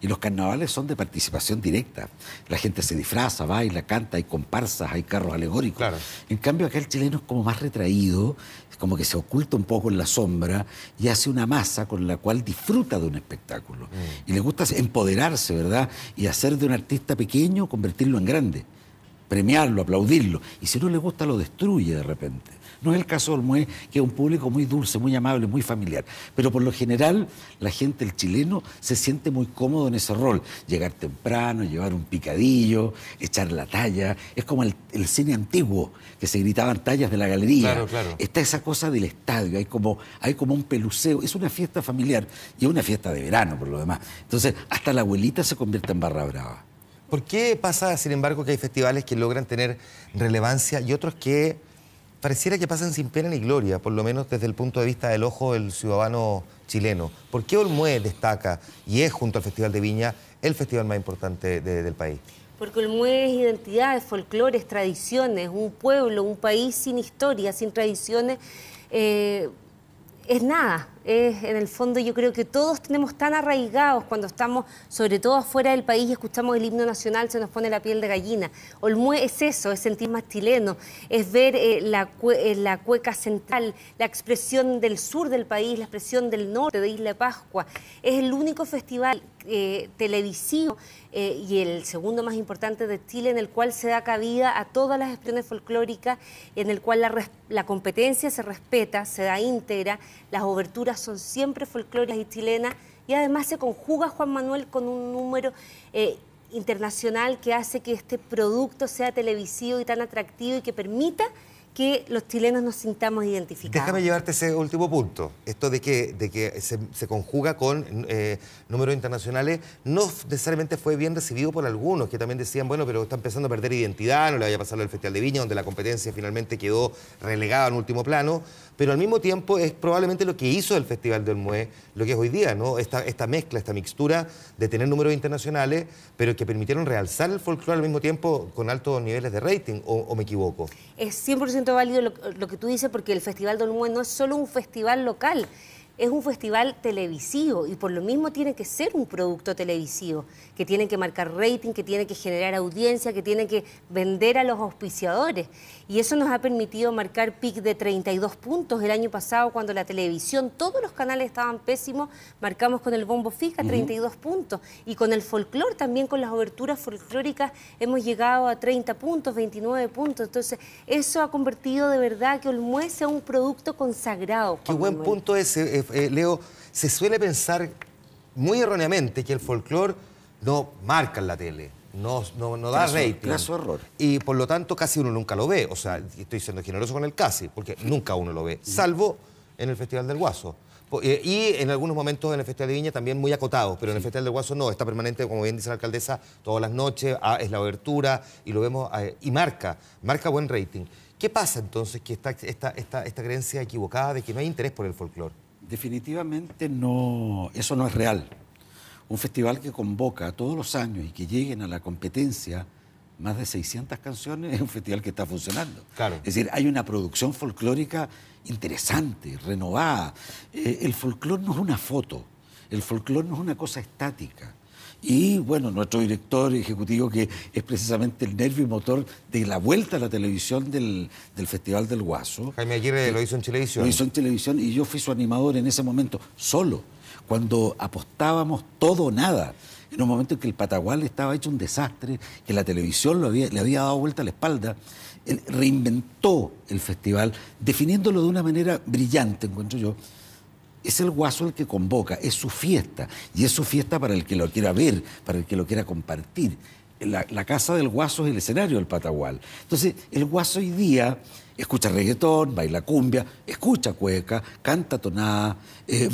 Y los carnavales son de participación directa. La gente se disfraza, baila, canta, hay comparsas, hay carros alegóricos. Claro. En cambio, acá el chileno es como más retraído, como que se oculta un poco en la sombra y hace una masa con la cual disfruta de un espectáculo. Y le gusta empoderarse, ¿verdad? Y hacer de un artista pequeño, convertirlo en grande. premiarlo, aplaudirlo. Y si no le gusta, lo destruye de repente. No es el caso del Olmué, que es un público muy dulce, muy amable, muy familiar. Pero por lo general, la gente, el chileno, se siente muy cómodo en ese rol. Llegar temprano, llevar un picadillo, echar la talla. Es como el cine antiguo, que se gritaban tallas de la galería. Claro, claro. Está esa cosa del estadio, hay como un peluceo. Es una fiesta familiar y es una fiesta de verano, por lo demás. Entonces, hasta la abuelita se convierte en barra brava. ¿Por qué pasa, sin embargo, que hay festivales que logran tener relevancia y otros que pareciera que pasan sin pena ni gloria, por lo menos desde el punto de vista del ojo del ciudadano chileno? ¿Por qué Olmué destaca y es, junto al Festival de Viña, el festival más importante del país? Porque Olmué es identidad, es folclore, es tradiciones, un pueblo, un país sin historia, sin tradiciones, es nada. En el fondo yo creo que todos tenemos tan arraigados cuando estamos, sobre todo afuera del país, y escuchamos el himno nacional, se nos pone la piel de gallina. Olmué es eso, es sentir más chileno, es ver la cueca central, la expresión del sur del país, la expresión del norte de Isla Pascua. Es el único festival televisivo y el segundo más importante de Chile, en el cual se da cabida a todas las expresiones folclóricas, en el cual la competencia se respeta, se da íntegra, las oberturas son siempre folclóricas y chilenas, y además se conjuga, Juan Manuel, con un número internacional que hace que este producto sea televisivo y tan atractivo y que permita que los chilenos nos sintamos identificados. Déjame llevarte ese último punto. Esto de que se conjuga con números internacionales, no necesariamente fue bien recibido por algunos, que también decían, bueno, pero está empezando a perder identidad, no le vaya a pasar al Festival de Viña, donde la competencia finalmente quedó relegada en último plano, pero al mismo tiempo es probablemente lo que hizo el Festival de Olmué, lo que es hoy día, ¿no? Esta mezcla, esta mixtura de tener números internacionales, pero que permitieron realzar el folclore al mismo tiempo con altos niveles de rating, ¿o me equivoco? Es 100% válido lo que tú dices, porque el Festival de Olmué no es solo un festival local, es un festival televisivo, y por lo mismo tiene que ser un producto televisivo, que tiene que marcar rating, que tiene que generar audiencia, que tiene que vender a los auspiciadores. Y eso nos ha permitido marcar pic de 32 puntos. El año pasado, cuando la televisión, todos los canales estaban pésimos, marcamos con el Bombo Fica 32 puntos. Y con el folclore, también con las oberturas folclóricas, hemos llegado a 30 puntos, 29 puntos. Entonces, eso ha convertido de verdad que Olmué sea un producto consagrado. Qué buen punto ese, Leo. Se suele pensar muy erróneamente que el folclore no marca en la tele, no da rating. Graso error. Y por lo tanto casi uno nunca lo ve. O sea, estoy siendo generoso con el casi, porque nunca uno lo ve, salvo en el Festival del Guaso. Y en algunos momentos en el Festival de Viña también muy acotados, pero en el Festival del Guaso no, está permanente, como bien dice la alcaldesa, todas las noches, es la obertura, y lo vemos, y marca buen rating. ¿Qué pasa entonces que está esta creencia equivocada de que no hay interés por el folclore? Definitivamente no, eso no es real. Un festival que convoca todos los años y que lleguen a la competencia más de 600 canciones es un festival que está funcionando. Claro. Es decir, hay una producción folclórica interesante, renovada. El folclore no es una foto, el folclore no es una cosa estática. Y bueno, nuestro director ejecutivo, que es precisamente el nervio y motor de la vuelta a la televisión del Festival del Guaso. Jaime Aguirre lo hizo en televisión. Lo hizo en televisión y yo fui su animador en ese momento, solo, cuando apostábamos todo o nada. En un momento en que el Patagual estaba hecho un desastre, que la televisión le había dado vuelta a la espalda. Él reinventó el festival, definiéndolo de una manera brillante, encuentro yo. Es el Guaso el que convoca, es su fiesta, y es su fiesta para el que lo quiera ver, para el que lo quiera compartir. La casa del Guaso es el escenario del Patagual. Entonces, el Guaso hoy día escucha reggaetón, baila cumbia, escucha cueca, canta tonada,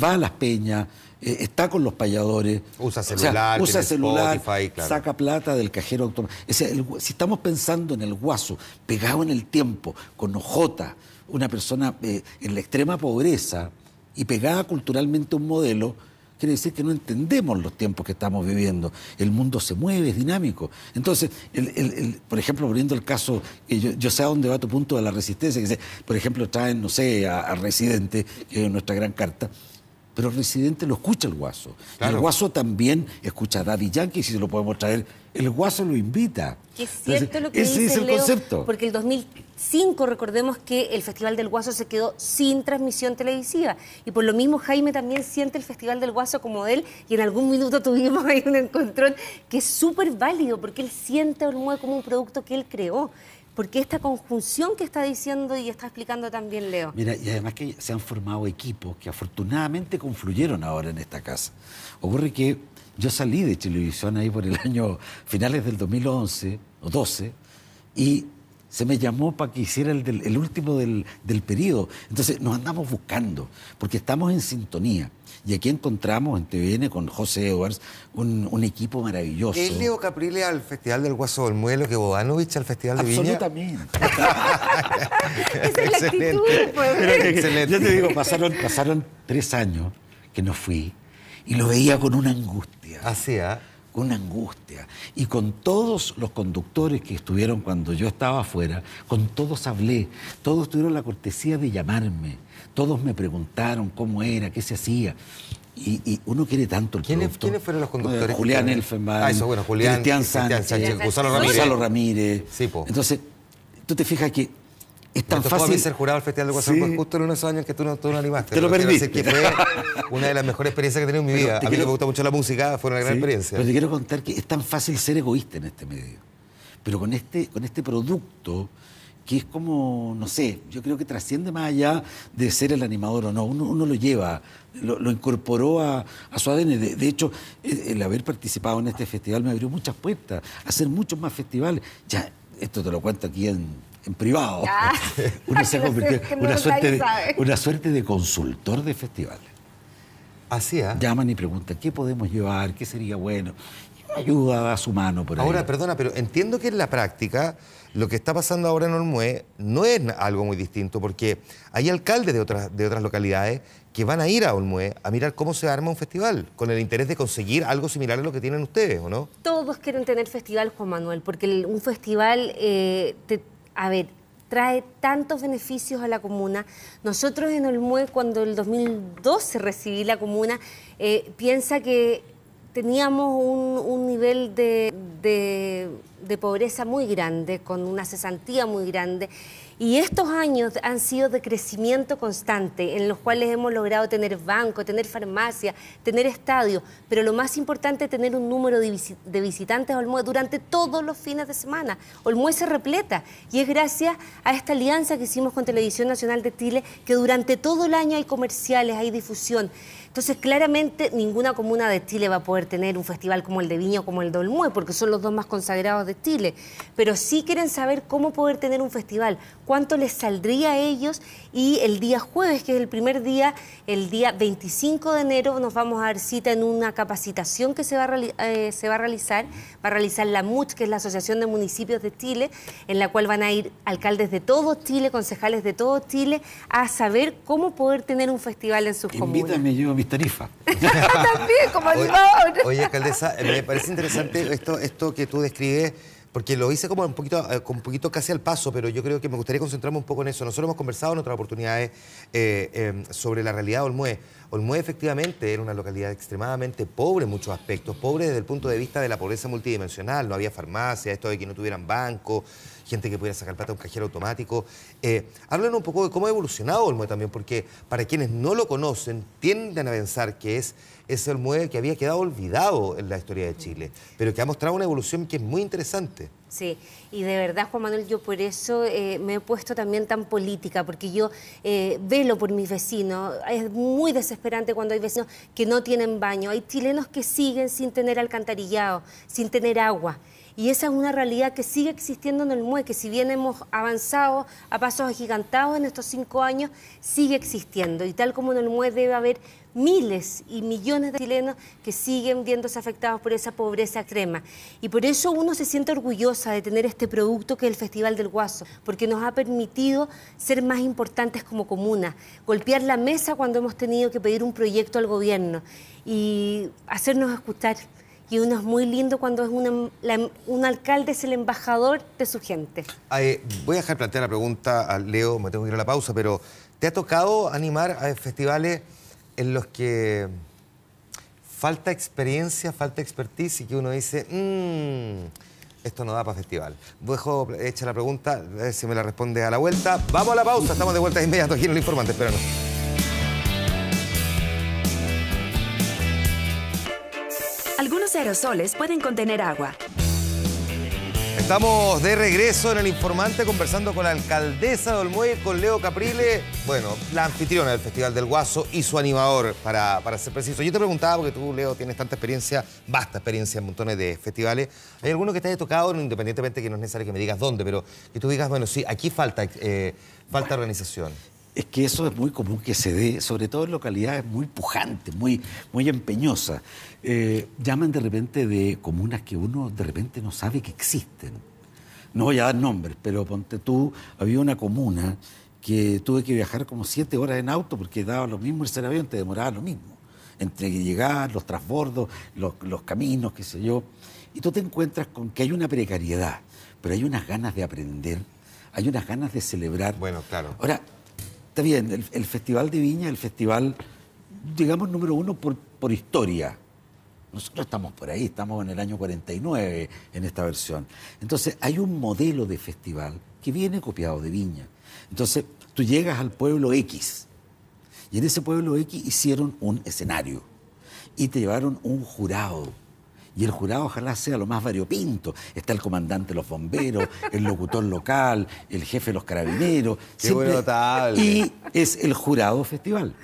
va a las peñas, está con los payadores. Usa celular, Spotify, claro. Saca plata del cajero automático. O sea, si estamos pensando en el Guaso, pegado en el tiempo, con ojota, una persona en la extrema pobreza, y pegada culturalmente a un modelo, quiere decir que no entendemos los tiempos que estamos viviendo. El mundo se mueve, es dinámico. Entonces, por ejemplo, poniendo el caso, que yo sé a dónde va tu punto de la resistencia, que por ejemplo traen, no sé, a Residente, que es nuestra gran carta, pero Residente lo escucha el Guaso. Claro. Y el Guaso también escucha a Daddy Yankee, si se lo podemos traer, el Guaso lo invita. Que es cierto lo que ese dice es el Leo, concepto. porque el 2005, recordemos que el Festival del Guaso se quedó sin transmisión televisiva, y por lo mismo Jaime también siente el Festival del Guaso como de él, y en algún minuto tuvimos ahí un encontrón que es súper válido, porque él siente a Olmué como un producto que él creó, porque esta conjunción que está diciendo y está explicando también Leo. Mira, y además que se han formado equipos que afortunadamente confluyeron ahora en esta casa. Ocurre que yo salí de Chilevisión ahí por el año finales del 2011 o 12 y se me llamó para que hiciera el último del periodo. Entonces nos andamos buscando, porque estamos en sintonía. Y aquí encontramos en TVN con José Edwards un equipo maravilloso. ¿Es Leo Caprile al Festival del Guaso Olmué lo que Bodanovich al Festival de Viña? Absolutamente. Esa es la actitud, pues. Excelente. Yo te digo, pasaron 3 años que no fui y lo veía con una angustia. Así, ¿ah? Con una angustia. Y con todos los conductores que estuvieron cuando yo estaba afuera, con todos hablé, todos tuvieron la cortesía de llamarme, todos me preguntaron cómo era, qué se hacía. Y uno quiere tanto el producto. ¿Quiénes fueron los conductores? Julián Elfenbein, Eso, bueno, Julián, Cristian Sánchez, Gonzalo Ramírez. Sí, po. Entonces, tú te fijas que es tan Me tocó a fácil. mí ser jurado del Festival del Guaso Sí. Olmué justo en unos años que tú no animaste. Te lo Pero quiero perdiste. decir que fue una de las mejores experiencias que he tenido en mi vida. A mí que me gusta mucho la música, fue una gran Sí, experiencia. Pero te quiero contar que es tan fácil ser egoísta en este medio. Pero con este producto, que es como, no sé, yo creo que trasciende más allá de ser el animador o no. Uno lo lleva, lo incorporó a su ADN. De hecho, el haber participado en este festival me abrió muchas puertas, a hacer muchos más festivales. Ya, esto te lo cuento aquí en privado. Uno se ha convertido en una suerte de consultor de festivales. Así, ¿ah? Llaman y preguntan, ¿qué podemos llevar? ¿Qué sería bueno? Y ayuda a su mano por ahí. Ahora, perdona, pero entiendo que en la práctica lo que está pasando ahora en Olmué no es algo muy distinto, porque hay alcaldes de otras localidades que van a ir a Olmué a mirar cómo se arma un festival, con el interés de conseguir algo similar a lo que tienen ustedes, ¿o no? Todos quieren tener festival, Juan Manuel, porque un festival, trae tantos beneficios a la comuna. Nosotros en Olmué, cuando en el 2012 recibí la comuna, piensa que teníamos un nivel de pobreza muy grande, con una cesantía muy grande. Y estos años han sido de crecimiento constante, en los cuales hemos logrado tener banco, tener farmacia, tener estadio, pero lo más importante, tener un número de visitantes a Olmué durante todos los fines de semana. Olmué se repleta, y es gracias a esta alianza que hicimos con Televisión Nacional de Chile, que durante todo el año hay comerciales, hay difusión. Entonces, claramente, ninguna comuna de Chile va a poder tener un festival como el de Viña o como el de Olmué, porque son los dos más consagrados de Chile. Pero sí quieren saber cómo poder tener un festival, cuánto les saldría a ellos, y el día jueves, que es el primer día, el día 25 de enero, nos vamos a dar cita en una capacitación que se va a realizar la MUCH, que es la Asociación de Municipios de Chile, en la cual van a ir alcaldes de todo Chile, concejales de todo Chile, a saber cómo poder tener un festival en sus comunas. Invítame, yo mis tarifas. También, como animador. Oye, alcaldesa, me parece interesante esto que tú describes, porque lo hice como un poquito casi al paso, pero yo creo que me gustaría concentrarme un poco en eso. Nosotros hemos conversado en otras oportunidades sobre la realidad de Olmué. Olmué efectivamente era una localidad extremadamente pobre en muchos aspectos, pobre desde el punto de vista de la pobreza multidimensional. No había farmacia, esto de que no tuvieran banco, gente que pudiera sacar plata a un cajero automático. Háblanos un poco de cómo ha evolucionado Olmué también, porque para quienes no lo conocen, tienden a pensar que es ese Olmué que había quedado olvidado en la historia de Chile, pero que ha mostrado una evolución que es muy interesante. Sí, y de verdad, Juan Manuel, yo por eso me he puesto también tan política, porque yo velo por mis vecinos. Es muy desesperante cuando hay vecinos que no tienen baño. Hay chilenos que siguen sin tener alcantarillado, sin tener agua. Y esa es una realidad que sigue existiendo en Olmué, que si bien hemos avanzado a pasos agigantados en estos 5 años, sigue existiendo. Y tal como en Olmué debe haber miles y millones de chilenos que siguen viéndose afectados por esa pobreza extrema. Y por eso uno se siente orgullosa de tener este producto que es el Festival del Guaso, porque nos ha permitido ser más importantes como comuna, golpear la mesa cuando hemos tenido que pedir un proyecto al gobierno y hacernos escuchar. Y uno es muy lindo cuando es un alcalde, es el embajador de su gente. Voy a dejar plantear la pregunta a Leo, me tengo que ir a la pausa, pero ¿te ha tocado animar a festivales en los que falta experiencia, falta expertise y que uno dice, esto no da para festival. Dejo hecha la pregunta, a ver si me la responde a la vuelta. Vamos a la pausa, estamos de vuelta de inmediato aquí en El Informante, espéranos. Algunos aerosoles pueden contener agua. Estamos de regreso en El Informante conversando con la alcaldesa de Olmué, con Leo Caprile, bueno, la anfitriona del Festival del Guaso y su animador, para ser preciso. Yo te preguntaba, porque tú, Leo, tienes tanta experiencia, vasta experiencia en montones de festivales. ¿Hay alguno que te haya tocado, independientemente que no es necesario que me digas dónde, pero que tú digas, bueno, sí, aquí falta organización? Es que eso es muy común que se dé, sobre todo en localidades muy pujantes, muy empeñosas. Llaman de repente de comunas que uno de repente no sabe que existen. No voy a dar nombres, pero ponte tú, había una comuna que tuve que viajar como 7 horas en auto porque daba lo mismo irse en avión, te demoraba lo mismo. Entre llegar, los transbordos, los caminos, qué sé yo. Y tú te encuentras con que hay una precariedad, pero hay unas ganas de aprender, hay unas ganas de celebrar. Bueno, claro. Ahora, está bien, el Festival de Viña, el festival, digamos, número 1 por historia. Nosotros estamos por ahí, estamos en el año 49 en esta versión. Entonces, hay un modelo de festival que viene copiado de Viña. Entonces, tú llegas al pueblo X, y en ese pueblo X hicieron un escenario, y te llevaron un jurado. Y el jurado ojalá sea lo más variopinto. Está el comandante de los bomberos, el locutor local, el jefe de los carabineros. Qué buen notable. Y es el jurado festival.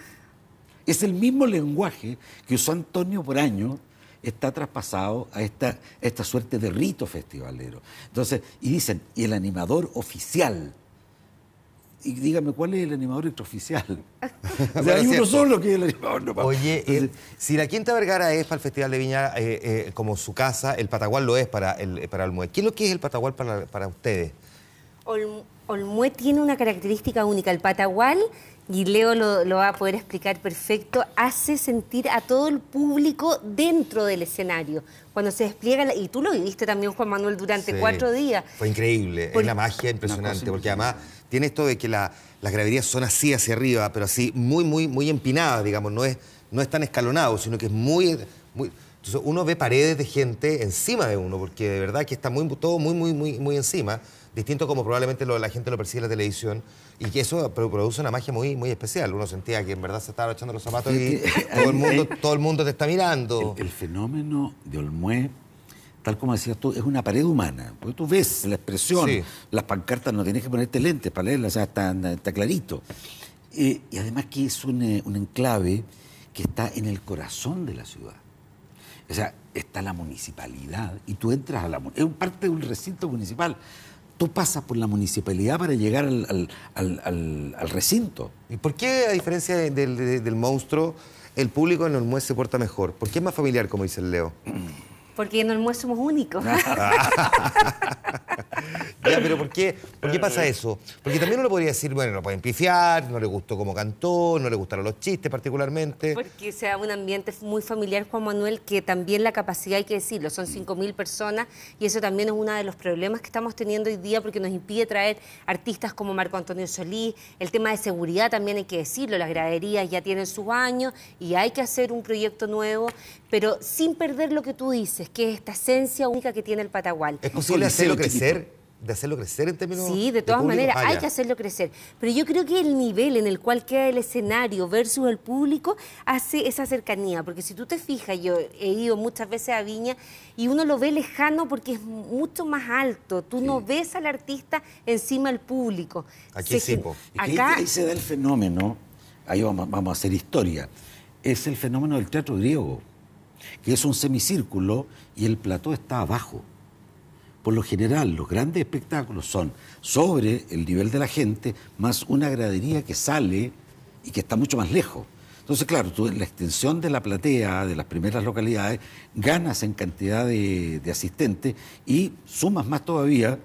Es el mismo lenguaje que usó Antonio por año, está traspasado a esta suerte de rito festivalero. Entonces, y dicen, y el animador oficial. Y dígame, ¿cuál es el animador extraoficial? O sea, hay uno solo que es el animador. No, oye, si la Quinta Vergara es para el Festival de Viña como su casa, el Patagual lo es para Olmué. ¿Qué es lo que es el Patagual para ustedes? Olmué tiene una característica única. El Patagual, y Leo lo va a poder explicar perfecto, hace sentir a todo el público dentro del escenario. Cuando se despliega, y tú lo viviste también, Juan Manuel, durante 4 días. Fue increíble, es la magia impresionante, porque además tiene esto de que las graderías son así hacia arriba, pero así muy empinadas, digamos, no es tan escalonado, sino que es muy... Entonces uno ve paredes de gente encima de uno, porque de verdad que está todo muy encima, distinto como probablemente la gente lo percibe en la televisión, y que eso produce una magia muy especial. Uno sentía que en verdad se estaba echando los zapatos y todo el mundo te está mirando. El fenómeno de Olmué, tal como decías tú, es una pared humana, porque tú ves la expresión, las pancartas no tienes que ponerte lentes para leerlas, o sea, está clarito. Y además que es un enclave que está en el corazón de la ciudad. O sea, está la municipalidad y tú entras es parte de un recinto municipal. Tú pasas por la municipalidad para llegar al recinto. ¿Y por qué, a diferencia del monstruo, el público en Olmué se porta mejor? ¿Por qué es más familiar, como dice el Leo? Porque en Olmué somos únicos. Ya, pero ¿por qué pasa eso? Porque también uno podría decir, bueno, no pueden pifiar, no le gustó cómo cantó, no le gustaron los chistes particularmente. Porque se da un ambiente muy familiar, Juan Manuel, que también la capacidad, hay que decirlo, son 5.000 personas, y eso también es uno de los problemas que estamos teniendo hoy día, porque nos impide traer artistas como Marco Antonio Solís. El tema de seguridad también hay que decirlo, las graderías ya tienen sus años y hay que hacer un proyecto nuevo, pero sin perder lo que tú dices, que es esta esencia única que tiene el Patagual. ¿Es posible hacerlo crecer? ¿De hacerlo crecer en términos Sí, de todas maneras, hay que hacerlo crecer. Pero yo creo que el nivel en el cual queda el escenario versus el público hace esa cercanía. Porque si tú te fijas, yo he ido muchas veces a Viña y uno lo ve lejano porque es mucho más alto. Tú no ves al artista encima del público. Aquí sí, acá ahí se da el fenómeno, ahí vamos a hacer historia, es el fenómeno del teatro griego, que es un semicírculo y el plató está abajo. Por lo general, los grandes espectáculos son sobre el nivel de la gente, más una gradería que sale y que está mucho más lejos. Entonces, claro, tú en la extensión de la platea, de las primeras localidades, ganas en cantidad de asistentes y sumas más todavía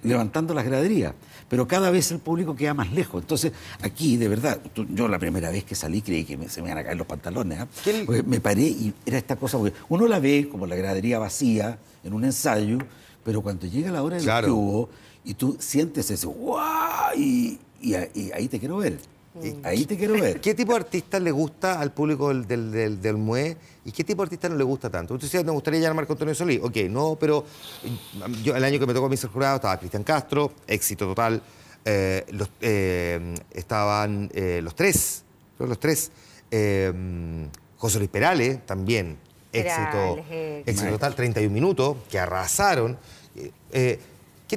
levantando las graderías. Pero cada vez el público queda más lejos. Entonces, aquí, de verdad, yo la primera vez que salí creí que se me iban a caer los pantalones. Porque me paré y era esta cosa, porque uno la ve como la gradería vacía en un ensayo, pero cuando llega la hora del que hubo y tú sientes ese ¡guau! Y ahí te quiero ver. Ahí te quiero ver. ¿Qué tipo de artistas le gusta al público del MUE y qué tipo de artistas no le gusta tanto? Usted decía, me gustaría llamar a Marco Antonio Solís. Ok, no, pero yo el año que me tocó a mí ser jurado estaba Cristian Castro, éxito total. Estaban los tres. José Luis Perales, también éxito total, 31 minutos, que arrasaron. ¿Qué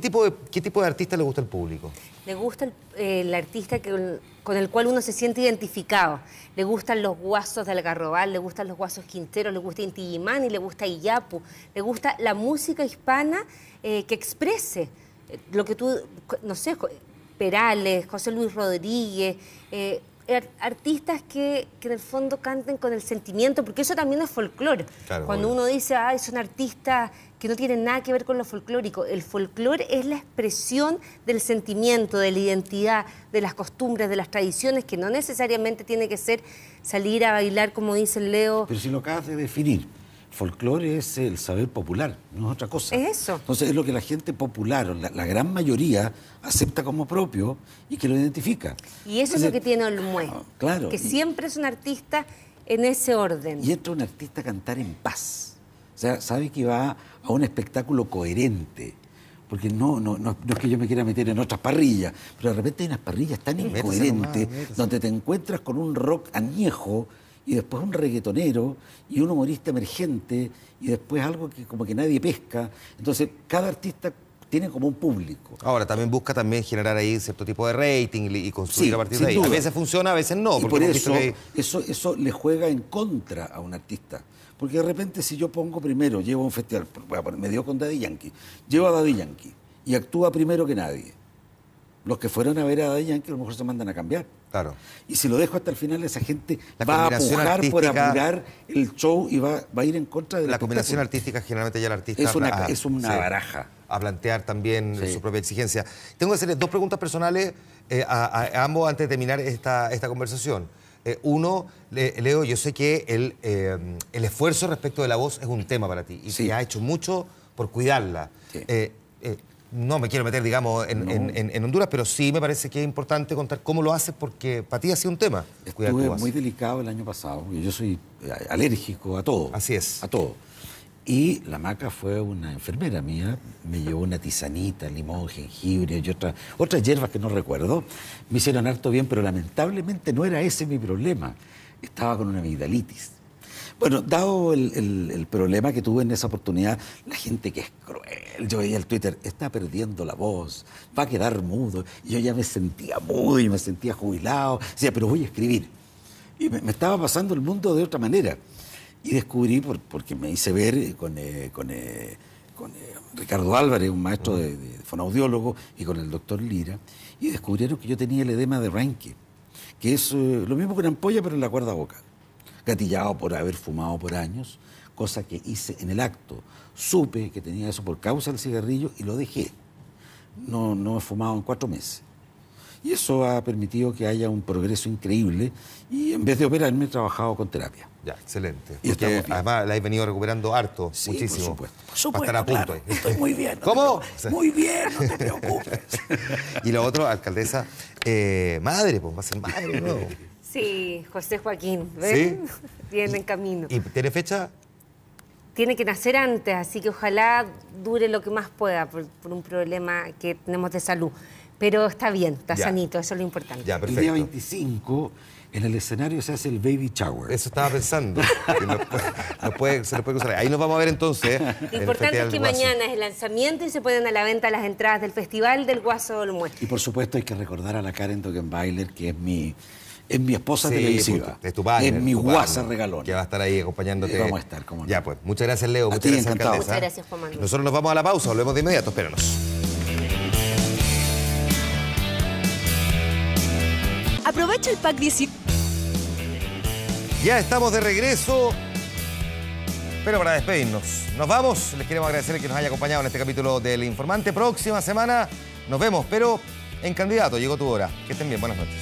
tipo de artista le gusta al público? Le gusta el artista con el cual uno se siente identificado. Le gustan los guasos de Algarrobal, le gustan los guasos Quinteros, le gusta Inti Illimani, le gusta Iyapu, le gusta la música hispana que exprese lo que tú, no sé, Perales, José Luis Rodríguez, artistas que en el fondo canten con el sentimiento, porque eso también es folclore. Claro, cuando uno dice, son artistas que no tienen nada que ver con lo folclórico, el folclore es la expresión del sentimiento, de la identidad, de las costumbres, de las tradiciones, que no necesariamente tiene que ser salir a bailar, como dice el Leo. Pero si lo acabas de definir, folclore es el saber popular, no es otra cosa. Es eso. Entonces es lo que la gente popular, la gran mayoría, acepta como propio y que lo identifica. Y eso es lo que tiene Olmué, claro, que siempre es un artista en ese orden. Y entra un artista a cantar en paz. O sea, sabe que va a un espectáculo coherente. Porque no es que yo me quiera meter en otras parrillas, pero de repente hay unas parrillas tan incoherentes donde te encuentras con un rock añejo y después un reggaetonero y un humorista emergente y después algo que como que nadie pesca. Entonces, cada artista tiene como un público. Ahora, también busca generar ahí cierto tipo de rating y construir a partir de ahí. A veces funciona, a veces no. Y por eso le juega en contra a un artista. Porque de repente si yo pongo primero, llevo a un festival, me dio con Daddy Yankee, llevo a Daddy Yankee y actúa primero que nadie. Los que fueron a ver a Daddy Yankee a lo mejor se mandan a cambiar. Claro. Y si lo dejo hasta el final, esa gente va a pujar por apurar el show y va a ir en contra de la combinación artística. Generalmente ya el artista es una baraja. A plantear también su propia exigencia. Tengo que hacerles dos preguntas personales a ambos antes de terminar esta conversación. Uno, Leo, yo sé que el esfuerzo respecto de la voz es un tema para ti y que ha hecho mucho por cuidarla. Sí. No me quiero meter, digamos, en Honduras, pero sí me parece que es importante contar cómo lo haces porque para ti ha sido un tema. Estuve muy delicado el año pasado, porque yo soy alérgico a todo. Así es. A todo. Y la Maca fue una enfermera mía, me llevó una tisanita, limón, jengibre y otras hierbas que no recuerdo. Me hicieron harto bien, pero lamentablemente no era ese mi problema. Estaba con una amigdalitis. Bueno, dado el problema que tuve en esa oportunidad, la gente que es cruel, yo veía el Twitter, está perdiendo la voz, va a quedar mudo. Y yo ya me sentía mudo y me sentía jubilado. Decía, pero voy a escribir. Y me estaba pasando el mundo de otra manera. Y descubrí, porque me hice ver con Ricardo Álvarez, un maestro de fonoaudiólogo, y con el doctor Lira, y descubrieron que yo tenía el edema de Reinke, que es lo mismo que una ampolla, pero en la cuerda vocal. Gatillado por haber fumado por años, cosa que hice en el acto. Supe que tenía eso por causa del cigarrillo y lo dejé. No he fumado en 4 meses. Y eso ha permitido que haya un progreso increíble y en vez de operarme he trabajado con terapia. Ya, excelente. Y porque además la he venido recuperando harto, sí, muchísimo. Por supuesto, estar a punto. Claro, estoy muy bien. ¿Cómo? Muy bien, no te preocupes. Y lo otro, alcaldesa, madre, pues va a ser madre, ¿no? Sí, José Joaquín, ¿ves? ¿Sí? Viene en camino. ¿Y tiene fecha? Tiene que nacer antes, así que ojalá dure lo que más pueda por un problema que tenemos de salud. Pero está bien, está sanito, eso es lo importante. Ya, perfecto. El día 25, en el escenario se hace el baby shower. Eso estaba pensando. Se le puede cruzar. Ahí nos vamos a ver entonces. Lo importante es que mañana es el lanzamiento y se pueden a la venta las entradas del Festival del Guaso del Olmué. Y por supuesto hay que recordar a la Karen Dogenbailer, que es mi esposa televisiva. Es tu padre. Es mi guasa regalona. Que va a estar ahí acompañándote. Vamos a estar, como no. Ya, pues. Muchas gracias, Leo. Muchas gracias, alcaldesa. Muchas gracias, Juan Manuel. Nosotros nos vamos a la pausa. Volvemos de inmediato. Espéranos. Aprovecha el pack 10. Ya estamos de regreso. Pero para despedirnos, nos vamos. Les queremos agradecer que nos haya acompañado en este capítulo del Informante. Próxima semana nos vemos, pero en Candidato llegó tu hora. Que estén bien. Buenas noches.